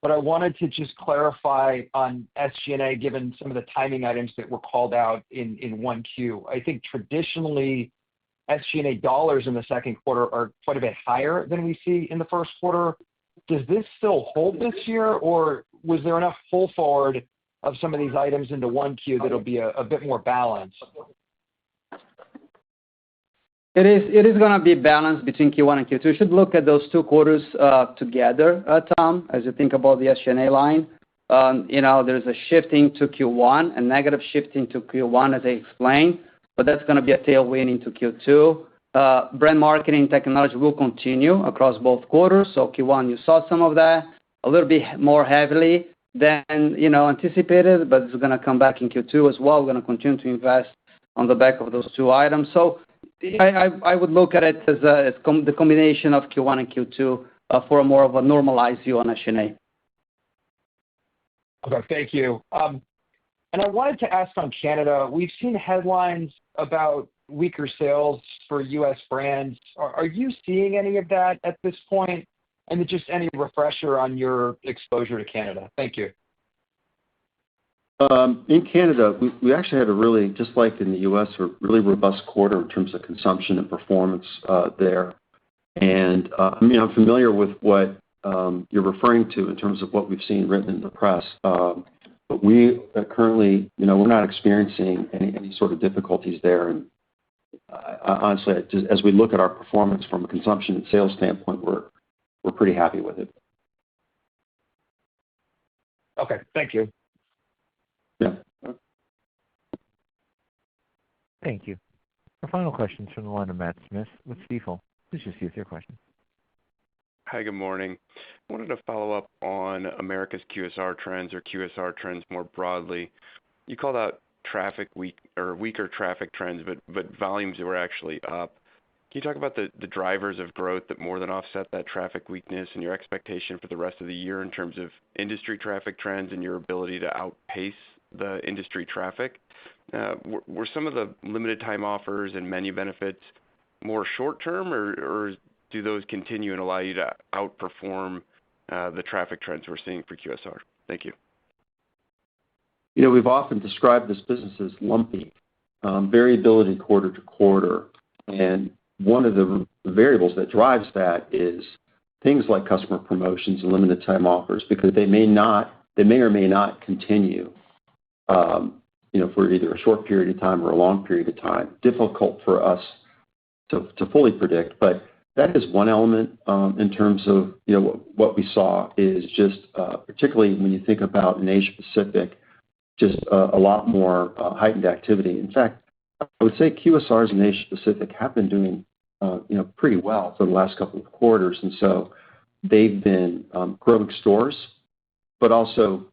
[SPEAKER 13] but I wanted to just clarify on SG&A, given some of the timing items that were called out in 1Q. I think traditionally, SG&A dollars in the second quarter are quite a bit higher than we see in the first quarter. Does this still hold this year, or was there enough pull forward of some of these items into 1Q that'll be a bit more balanced?
[SPEAKER 3] It is going to be balanced between Q1 and Q2. You should look at those two quarters together, Tom, as you think about the SG&A line. There's a shifting to Q1, a negative shifting to Q1, as I explained, but that's going to be a tailwind into Q2. Brand marketing technology will continue across both quarters. So Q1, you saw some of that, a little bit more heavily than anticipated, but it's going to come back in Q2 as well. We're going to continue to invest on the back of those two items. So I would look at it as the combination of Q1 and Q2 for a more of a normalized view on SG&A.
[SPEAKER 13] Okay, thank you. And I wanted to ask on Canada, we've seen headlines about weaker sales for U.S. brands. Are you seeing any of that at this point? And just any refresher on your exposure to Canada? Thank you.
[SPEAKER 6] In Canada, we actually had a really, just like in the U.S., a really robust quarter in terms of consumption and performance there. And I'm familiar with what you're referring to in terms of what we've seen written in the press. But we currently, we're not experiencing any sort of difficulties there. And honestly, as we look at our performance from a consumption and sales standpoint, we're pretty happy with it.
[SPEAKER 13] Okay, thank you.
[SPEAKER 6] Yeah.
[SPEAKER 4] Thank you. Our final question is from the line of Matt Smith with Stifel. Please proceed with your question.
[SPEAKER 14] Hi, good morning. I wanted to follow up on America's QSR trends or QSR trends more broadly. You called out weaker traffic trends, but volumes were actually up. Can you talk about the drivers of growth that more than offset that traffic weakness and your expectation for the rest of the year in terms of industry traffic trends and your ability to outpace the industry traffic? Were some of the limited time offers and menu benefits more short term, or do those continue and allow you to outperform the traffic trends we're seeing for QSR? Thank you.
[SPEAKER 6] We've often described this business as lumpy, variability quarter to quarter. And one of the variables that drives that is things like customer promotions and limited time offers, because they may or may not continue, for either a short period of time or a long period of time. Difficult for us to fully predict, but that is one element in terms of what we saw is just particularly when you think about in Asia Pacific, just a lot more heightened activity. In fact, I would say QSRs in Asia Pacific have been doing pretty well for the last couple of quarters, and so they've been growing stores, but also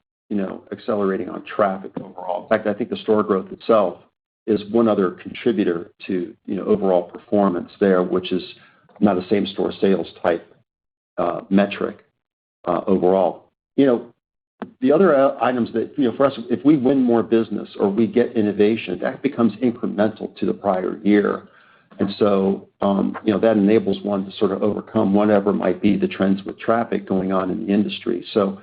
[SPEAKER 6] accelerating on traffic overall. In fact, I think the store growth itself is one other contributor to overall performance there, which is not a same store sales type metric overall. The other items that for us, if we win more business or we get innovation, that becomes incremental to the prior year. And so, that enables one to sort of overcome whatever might be the trends with traffic going on in the industry. So,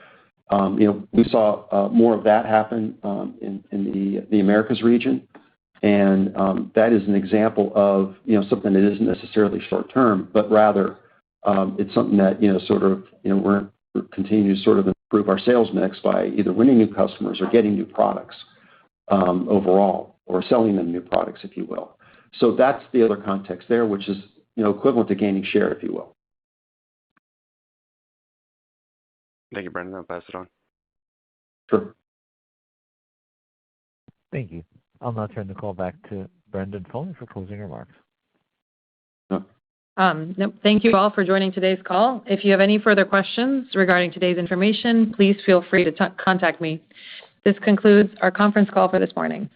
[SPEAKER 6] we saw more of that happen in the Americas region. And that is an example of, something that isn't necessarily short term, but rather it's something that, we're continuing to sort of improve our sales mix by either winning new customers or getting new products overall, or selling them new products, if you will. So that's the other context there, which is, equivalent to gaining share, if you will.
[SPEAKER 14] Thank you, Brendan. I'll pass it on.
[SPEAKER 6] Sure.
[SPEAKER 4] Thank you. I'll now turn the call back to Brendan Foley for closing remarks.
[SPEAKER 1] Thank you all for joining today's call. If you have any further questions regarding today's information, please feel free to contact me. This concludes our conference call for this morning.